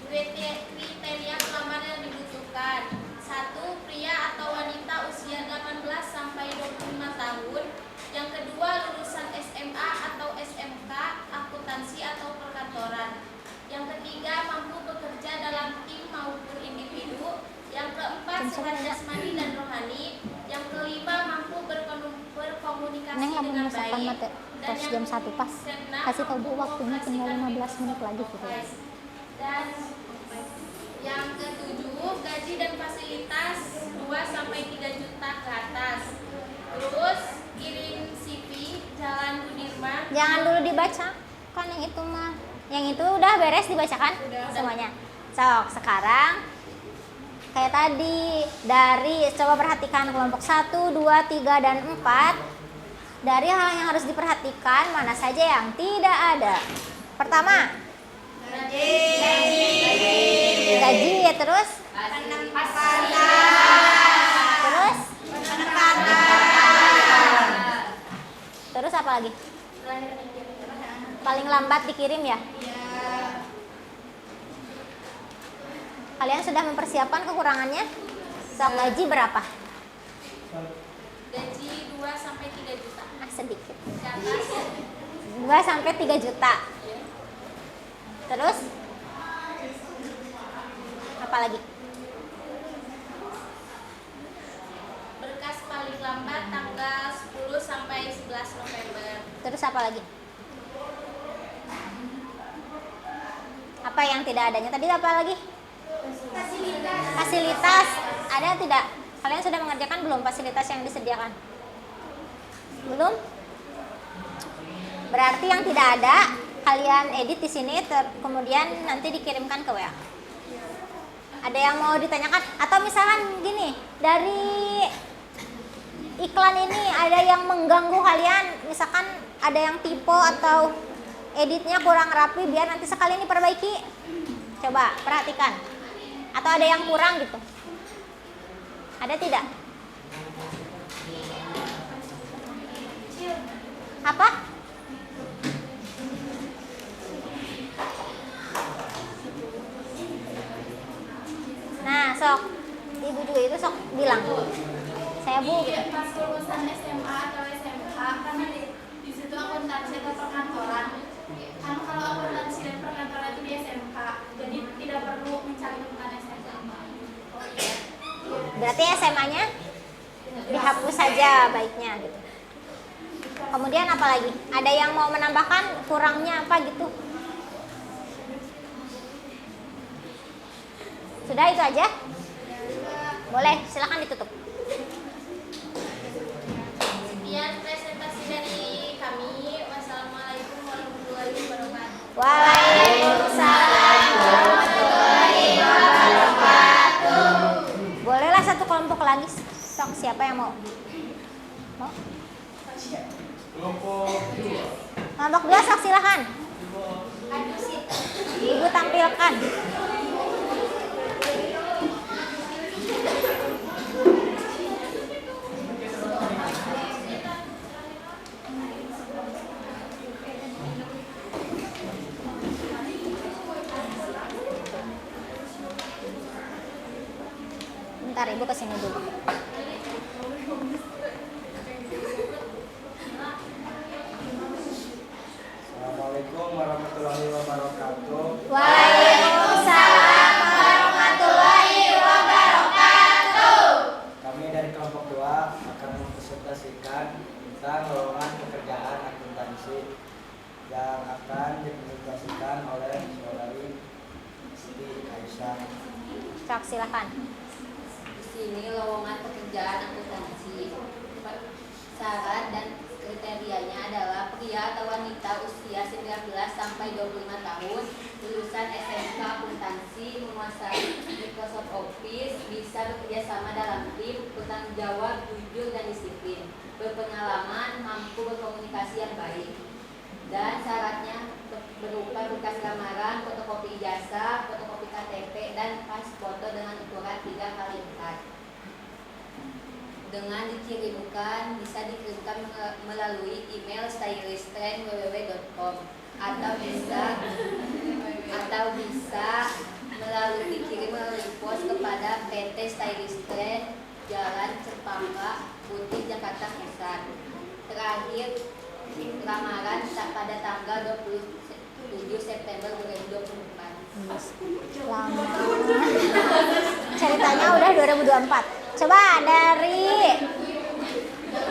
Kriteria pelamar yang dibutuhkan: 1. Pria atau wanita usia 18 sampai 25 tahun. Yang kedua, lulusan SMA atau SMK, akuntansi atau perkantoran. Yang ketiga, mampu bekerja dalam tim maupun individu. Yang keempat, sehat jasmani dan rohani. Yang kelima, mampu berkomunikasi Neng lama dengan misalkan baik. mate Dan pas yang jam 1 pas. keenam, Kasih tahu Bu mampu waktunya tinggal mengoperasikan 15 menit lagi gitu. Dan yang ketujuh, gaji dan fasilitas 2 sampai 3 juta ke atas. Terus kirim CV Jalan Sudirman. Jangan dulu dibaca. Kan yang itu mah. Yang itu udah beres dibacakan semuanya. Sok, sekarang kayak tadi dari coba perhatikan kelompok 1, 2, 3 dan 4. Dari hal yang harus diperhatikan mana saja yang tidak ada. Pertama, gaji ya, terus terus apa lagi? Paling lambat dikirim ya? Kalian sudah mempersiapkan kekurangannya? Sok, gaji berapa? Gaji 2 sampai 3 juta. Sedikit. Ke atas 2 sampai 3 juta. Terus? Apa lagi? berkas paling lambat tanggal 10 sampai 11 November. Terus apa lagi? Apa yang tidak adanya? Tadi apa lagi? Fasilitas. Ada tidak? Kalian sudah mengerjakan belum fasilitas yang disediakan? Belum? Berarti yang tidak ada kalian edit di sini, kemudian nanti dikirimkan ke WA. Ada yang mau ditanyakan? Atau misalkan gini, dari iklan ini ada yang mengganggu kalian, misalkan ada yang typo atau editnya kurang rapi, biar nanti sekalian diperbaiki. Coba perhatikan. Atau ada yang kurang gitu? Ada tidak? Apa? Nah, sok ibu juga itu sok bilang. Saya bu. Jadi pas lulusan SMA atau SMK kan di situ akuntansi atau perkantoran. Kan kalau akuntansi dan perkantoran itu di SMK, jadi tidak perlu mencantumkan SMK. Oh iya. Berarti SMA-nya dihapus saja baiknya gitu. Kemudian apa lagi? Ada yang mau menambahkan kurangnya apa gitu? Sudah itu aja? Boleh, silakan ditutup. Sekian presentasi dari kami. Wassalamualaikum warahmatullahi wabarakatuh. Waalaikumsalam warahmatullahi wabarakatuh. Bolehlah satu kelompok lagi. Sok, siapa yang mau? Mau? Kelompok 2 sok silakan. Ibu tampilkan. Bentar, ibu kesini dulu. Assalamualaikum warahmatullahi wabarakatuh. Waalaikumsalam warahmatullahi wabarakatuh. Kami dari kelompok 2 akan mempresentasikan tentang lowongan pekerjaan akuntansi yang akan dipresentasikan oleh saudari Siti Aisyah. Sok, silakan. Di sini lowongan pekerjaan akuntansi. Syarat dan kriterianya adalah pria atau wanita usia 19 sampai 25 tahun, lulusan SMK akuntansi, menguasai Microsoft Office, bisa bekerja sama dalam tim, bertanggung jawab, jujur dan disiplin, berpengalaman, mampu berkomunikasi yang baik. Dan syaratnya berupa berkas lamaran, fotokopi ijazah, fotokopi KTP, dan pas foto dengan ukuran 3x4. Dengan dikirimkan, bisa dikirimkan melalui email stylisttrend@www.com atau bisa melalui dikirim melalui pos kepada PT Stylist Trend, Jalan Cempaka Putih, Jakarta Pusat. Terakhir lamaran pada tanggal 27 September 2024. Lama. Ceritanya udah 2024. Coba dari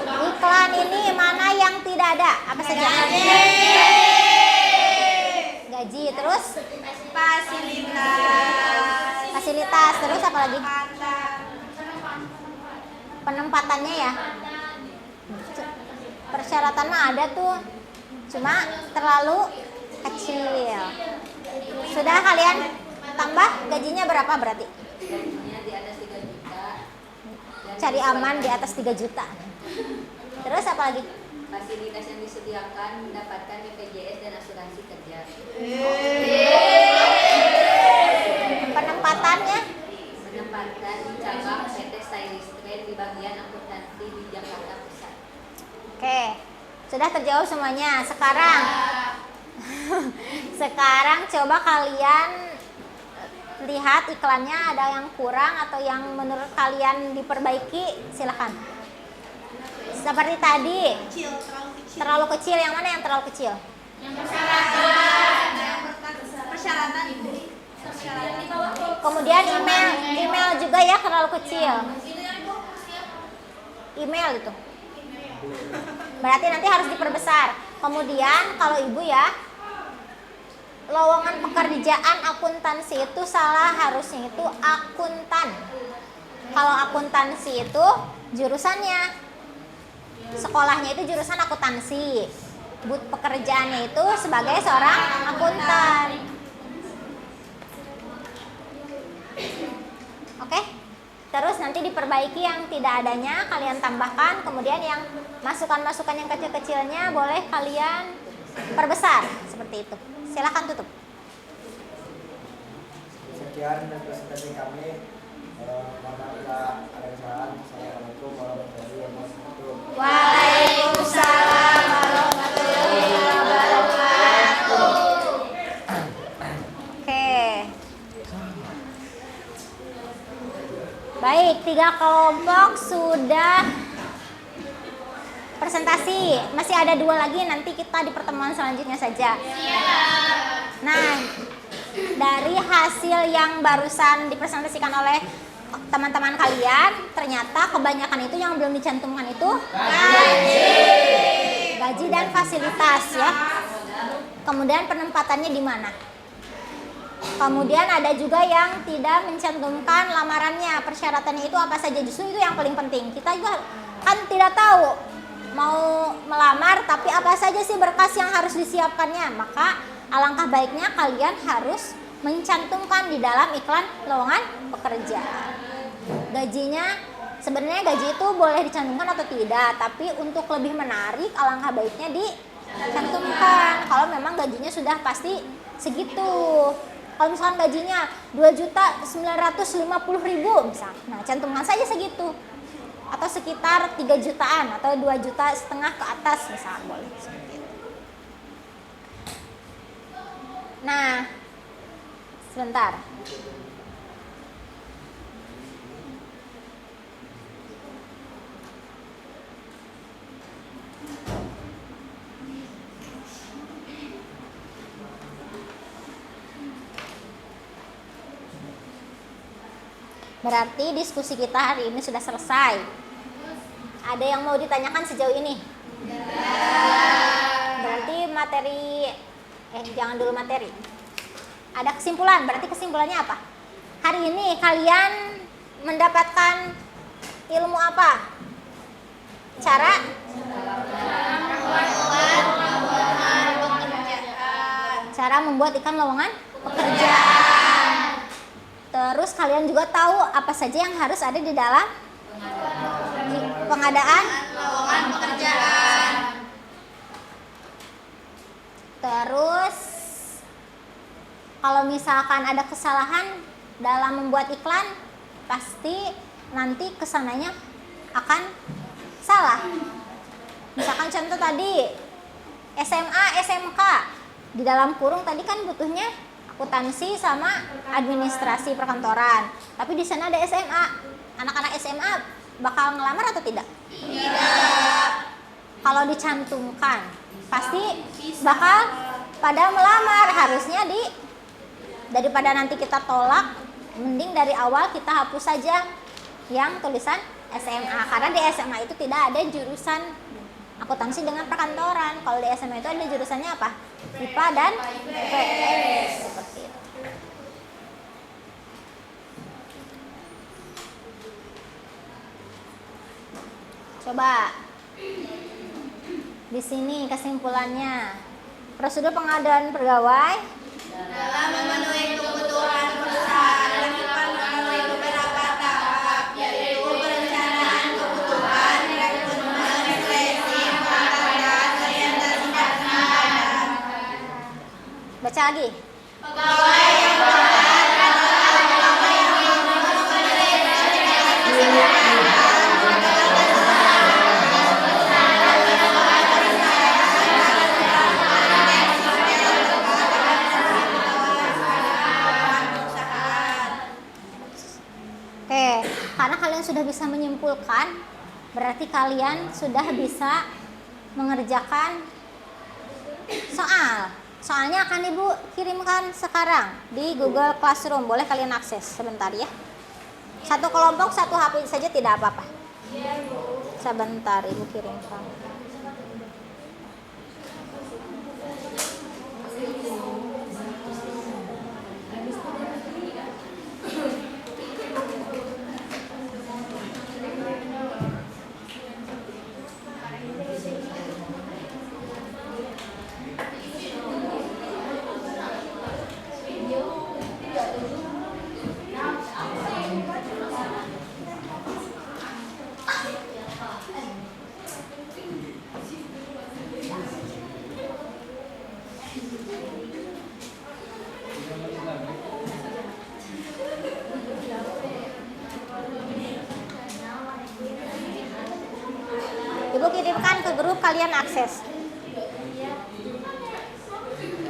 iklan ini mana yang tidak ada? Apa saja? Gaji, terus fasilitas, terus apa lagi? Penempatannya ya. Persyaratan mah ada tuh, cuma terlalu kecil. Sudah kalian tambah gajinya berapa berarti? Gajinya di atas 3 juta. Cari aman di atas 3 juta. Terus apa lagi? Fasilitas yang disediakan mendapatkan BPJS dan asuransi kerja. Penempatannya? Menempatkan di cabang PT Stylist Trend di bagian akuntansi di Jakarta Pusat. Oke, sudah terjawab semuanya. Sekarang coba kalian lihat iklannya, ada yang kurang atau yang menurut kalian diperbaiki, silakan. Seperti tadi, terlalu kecil. Yang mana yang terlalu kecil? Persyaratan. Kemudian email juga ya terlalu kecil. Email itu. Berarti nanti harus diperbesar. Kemudian kalau ibu ya, lowongan pekerjaan akuntansi itu salah, harusnya itu akuntan. Kalau akuntansi itu jurusannya, sekolahnya itu jurusan akuntansi. pekerjaannya itu sebagai seorang akuntan. Oke? Terus nanti diperbaiki yang tidak adanya, kalian tambahkan. Kemudian yang masukan-masukan yang kecil-kecilnya boleh kalian perbesar. Seperti itu. Silakan tutup. Sekian presentasi kami. Mohon maaf ada kesalahan. Assalamualaikum warahmatullahi wabarakatuh. Waalaikumsalam warahmatullahi wabarakatuh. Oke. Baik, 3 kelompok sudah presentasi. Masih ada 2 lagi, nanti kita di pertemuan selanjutnya saja. Nah, dari hasil yang barusan dipresentasikan oleh teman-teman kalian, ternyata kebanyakan itu yang belum dicantumkan itu gaji dan fasilitas ya. Kemudian penempatannya di mana? Kemudian ada juga yang tidak mencantumkan lamarannya, persyaratannya itu apa saja. Justru itu yang paling penting. Kita juga kan tidak tahu mau melamar, tapi apa saja sih berkas yang harus disiapkannya. Maka alangkah baiknya kalian harus mencantumkan di dalam iklan lowongan pekerjaan. Gajinya, sebenarnya gaji itu boleh dicantumkan atau tidak, tapi untuk lebih menarik alangkah baiknya dicantumkan kalau memang gajinya sudah pasti segitu. Kalau misalkan gajinya 2.950.000 misalnya, nah cantumkan saja segitu. Atau sekitar 3 jutaan atau 2,5 juta ke atas misalnya boleh seperti itu. Nah, sebentar. Berarti diskusi kita hari ini sudah selesai. Ada yang mau ditanyakan sejauh ini? Berarti materi, jangan dulu materi. Ada kesimpulan, berarti kesimpulannya apa? Hari ini kalian mendapatkan ilmu apa? Cara? Cara membuat iklan lowongan pekerjaan. Terus kalian juga tahu apa saja yang harus ada di dalam pengadaan lowongan pekerjaan. Terus kalau misalkan ada kesalahan dalam membuat iklan, pasti nanti kesananya akan salah. Misalkan contoh tadi SMA, SMK, di dalam kurung tadi kan butuhnya akuntansi sama administrasi perkantoran. Tapi di sana ada SMA. Anak-anak SMA bakal ngelamar atau tidak? Tidak. Kalau dicantumkan, pasti bakal pada melamar. Harusnya daripada nanti kita tolak, mending dari awal kita hapus saja yang tulisan SMA. Karena di SMA itu tidak ada jurusan akuntansi dengan perkantoran. Kalau di SMA itu ada jurusannya apa? IPA dan IPS. Seperti itu. Coba di sini kesimpulannya. Prosedur pengadaan pegawai Dalam memenuhi kebutuhan perusahaan dapat melalui beberapa tahap, yaitu perencanaan kebutuhan, rekrutmen, seleksi, pengangkatan, orientasi dan pengadaan. baca lagi. Pegawai yang berangkat adalah pegawai yang mengurus Oke, karena kalian sudah bisa menyimpulkan, berarti kalian sudah bisa mengerjakan soal. Soalnya akan Ibu kirimkan sekarang di Google Classroom. Boleh kalian akses sebentar ya. Satu kelompok, satu HP saja tidak apa-apa. Sebentar Ibu kirimkan. Ibu kirimkan ke grup, kalian akses.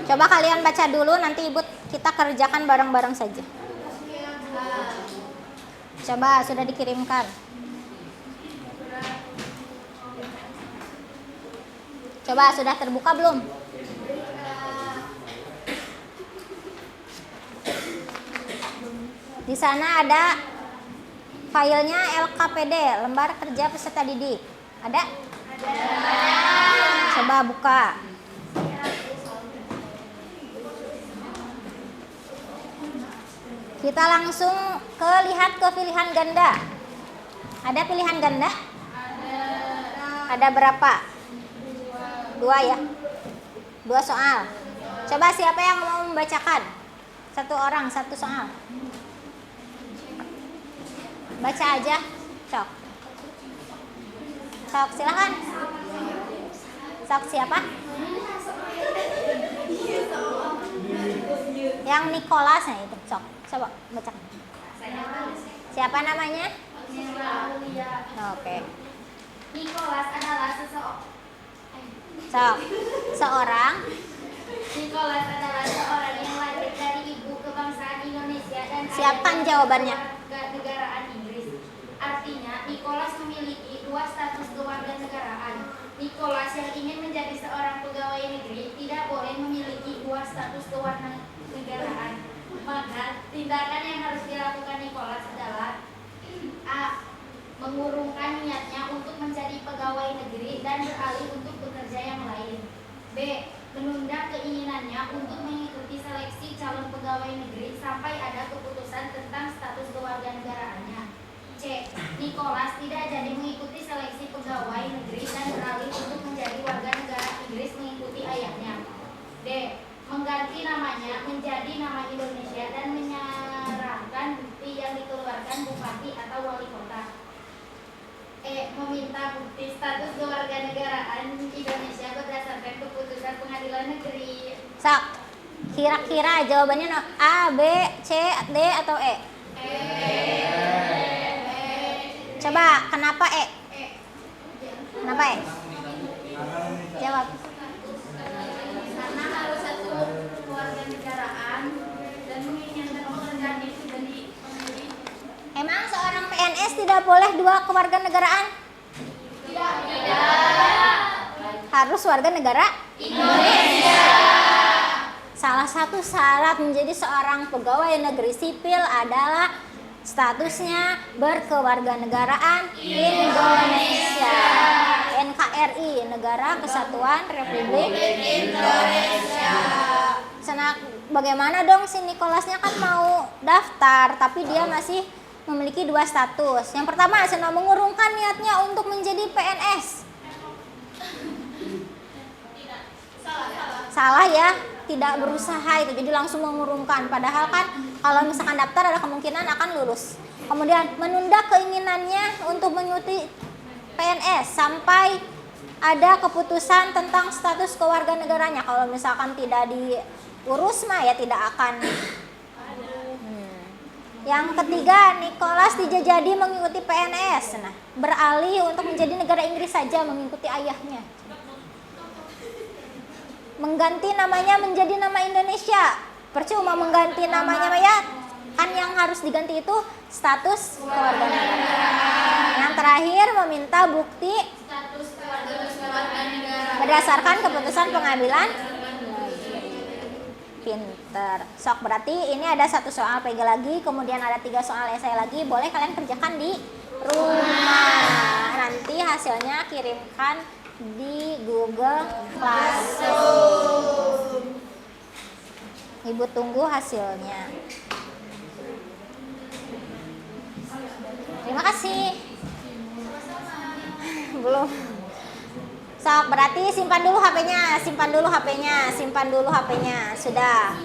Coba kalian baca dulu, nanti Ibu kita kerjakan bareng-bareng saja. Coba sudah dikirimkan. Coba sudah terbuka belum? Di sana ada filenya LKPD, lembar kerja peserta didik. Ada? Coba buka. Kita langsung lihat ke pilihan ganda. Ada pilihan ganda? Ada berapa? 2 ya? 2 soal. Coba siapa yang mau membacakan? 1 orang, 1 soal. Baca aja. Sok. Sok, silakan. Sok siapa? Yang Nicholas nah itu. Sok. Coba baca. Siapa namanya? Oke. Nicholas adalah Seorang Nicholas adalah seorang yang lahir dari ibu kebangsaan Indonesia dan siapkan jawabannya. Negaraan Inggris. Artinya, Nicholas memiliki 2 status kewarganegaraan. Nicholas yang ingin menjadi seorang pegawai negeri tidak boleh memiliki 2 status kewarganegaraan. Maka, tindakan yang harus dilakukan Nicholas adalah A. Mengurungkan niatnya untuk menjadi pegawai negeri dan beralih untuk bekerja yang lain. B. Menunda keinginannya untuk mengikuti seleksi calon pegawai negeri sampai ada keputusan tentang status kewarganegaraannya. C. Nicholas tidak jadi mengikuti seleksi pegawai negeri dan beralih untuk menjadi warga negara Inggris mengikuti ayahnya. D. Mengganti namanya menjadi nama Indonesia dan menyarankan bukti yang dikeluarkan bupati atau wali kota. E. Meminta bukti status kewarganegaraan Indonesia berdasarkan keputusan pengadilan negeri. Sok. Kira-kira jawabannya A, B, C, D atau E? Coba kenapa E? Kenapa E? Jawab. Karena harus satu kewarganegaraan dan menginginkan pekerjaan itu jadi pemilih. Emang seorang PNS tidak boleh 2 kewarganegaraan? Tidak. Harus warga negara Indonesia. Salah satu syarat menjadi seorang pegawai negeri sipil adalah statusnya berkewarganegaraan Indonesia. NKRI, Negara Kesatuan Republik Indonesia. Senang, bagaimana dong si Nicholasnya kan mau daftar tapi dia masih memiliki 2 status. Yang pertama, Sena mengurungkan niatnya untuk menjadi PNS. Salah ya, tidak berusaha itu, jadi langsung mengurungkan. Padahal kan kalau misalkan daftar ada kemungkinan akan lulus. Kemudian menunda keinginannya untuk mengikuti PNS sampai ada keputusan tentang status kewarganegaranya. Kalau misalkan tidak diurus mah ya tidak akan. Yang ketiga, Nicholas tidak jadi mengikuti PNS. Nah, beralih untuk menjadi negara Inggris saja mengikuti ayahnya. Mengganti namanya menjadi nama Indonesia. Percuma mengganti namanya ya. Kan yang harus diganti itu status kewarganegaraan. Yang terakhir, meminta bukti Status kewarganegaraan berdasarkan keputusan pengadilan. Pinter. Sok, berarti ini ada 1 soal PG lagi, kemudian ada 3 soal esai lagi. Boleh kalian kerjakan di rumah. Nanti hasilnya kirimkan di Google Classroom. Ibu tunggu hasilnya. Terima kasih. Belum. Sok, berarti simpan dulu HP-nya, simpan dulu HP-nya, simpan dulu HP-nya. Sudah.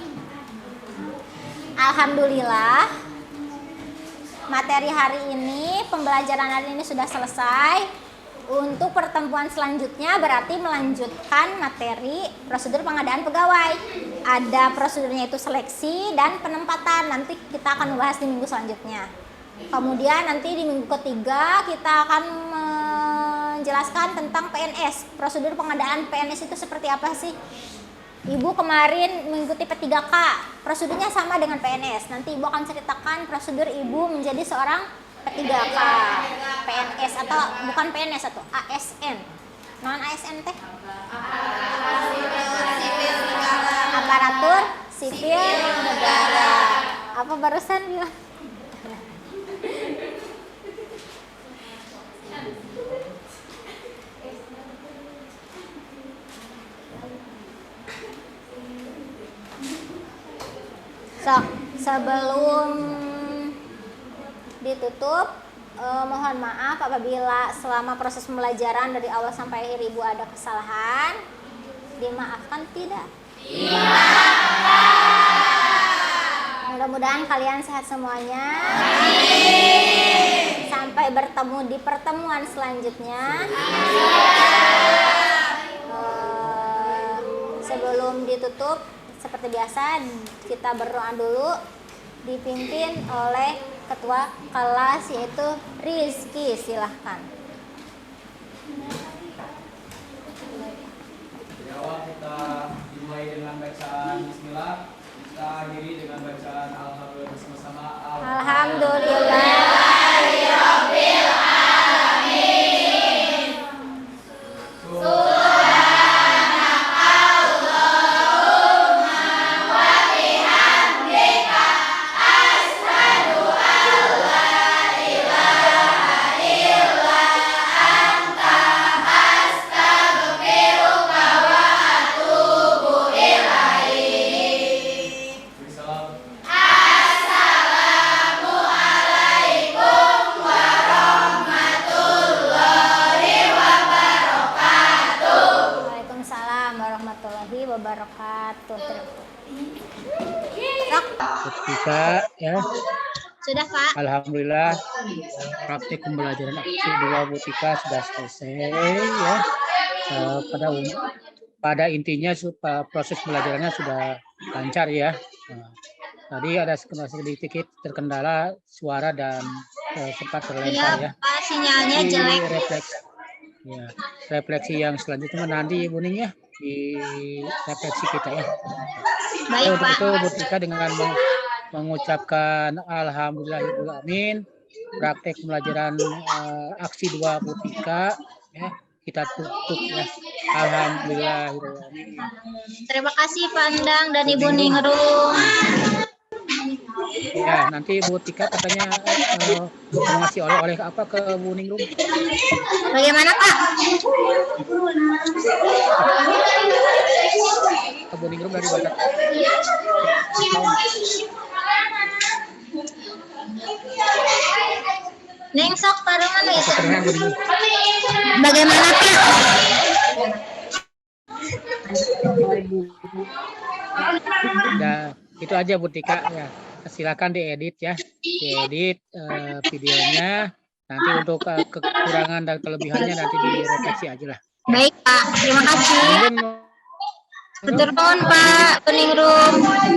Alhamdulillah. Materi hari ini, pembelajaran hari ini sudah selesai. Untuk pertemuan selanjutnya berarti melanjutkan materi prosedur pengadaan pegawai. Ada prosedurnya itu seleksi dan penempatan. Nanti kita akan membahas di minggu selanjutnya. Kemudian nanti di minggu ketiga kita akan menjelaskan tentang PNS. Prosedur pengadaan PNS itu seperti apa sih? Ibu kemarin mengikuti P3K, prosedurnya sama dengan PNS. Nanti Ibu akan ceritakan prosedur Ibu menjadi seorang P3K, PNS atau bukan PNS atau ASN. Non ASN teh? Aparatur sipil negara. Apa barusan bilang? Sebelum ditutup, mohon maaf apabila selama proses pembelajaran dari awal sampai akhir Ibu ada kesalahan. Dimaafkan tidak? Dimaafkan. Mudah-mudahan kalian sehat semuanya. Amin. Sampai bertemu di pertemuan selanjutnya. Sebelum ditutup, seperti biasa kita berdoa dulu, dipimpin oleh ketua kelas yaitu Rizky. Silahkan. Di awal kita dimulai dengan bacaan Bismillah, kita akhiri dengan bacaan Alhamdulillah bersama-sama. Alhamdulillahirabbil alamin. Kita ya. Sudah, Pak. Alhamdulillah praktik pembelajaran aksi 2 Butika sudah selesai ya. Pada intinya proses pembelajarannya sudah lancar ya. Tadi ada sedikit terkendala suara dan sempat terlempar ya. Pak, sinyalnya jelek. Refleksi yang selanjutnya nanti Ibu Ning ya di refleksi kita ya. Baik, Untuk Pak. itu Butika dengan mengucapkan alhamdulillahirrahmanirrahim, praktek pembelajaran aksi 2 Butika ya, kita tutup ya. Alhamdulillahirrahmanirrahim. Terima kasih Pak Endang dan Ibu Ningrum. Ya, nanti Bu Tika katanya mau ngasih oleh-oleh apa ke Bu Ningrum? Bagaimana, Pak? Ke Bu Ningrum dari Batak. Neng sok paruman ya. Keterangan Bu Ningrum. Bagaimana, Pak? Nah, itu aja Bu Tika ya. Silakan diedit ya. Diedit videonya. Nanti untuk kekurangan dan kelebihannya nanti direfleksi aja lah. Baik, Pak. Terima kasih. Turun, Pak. Bu Ningrum.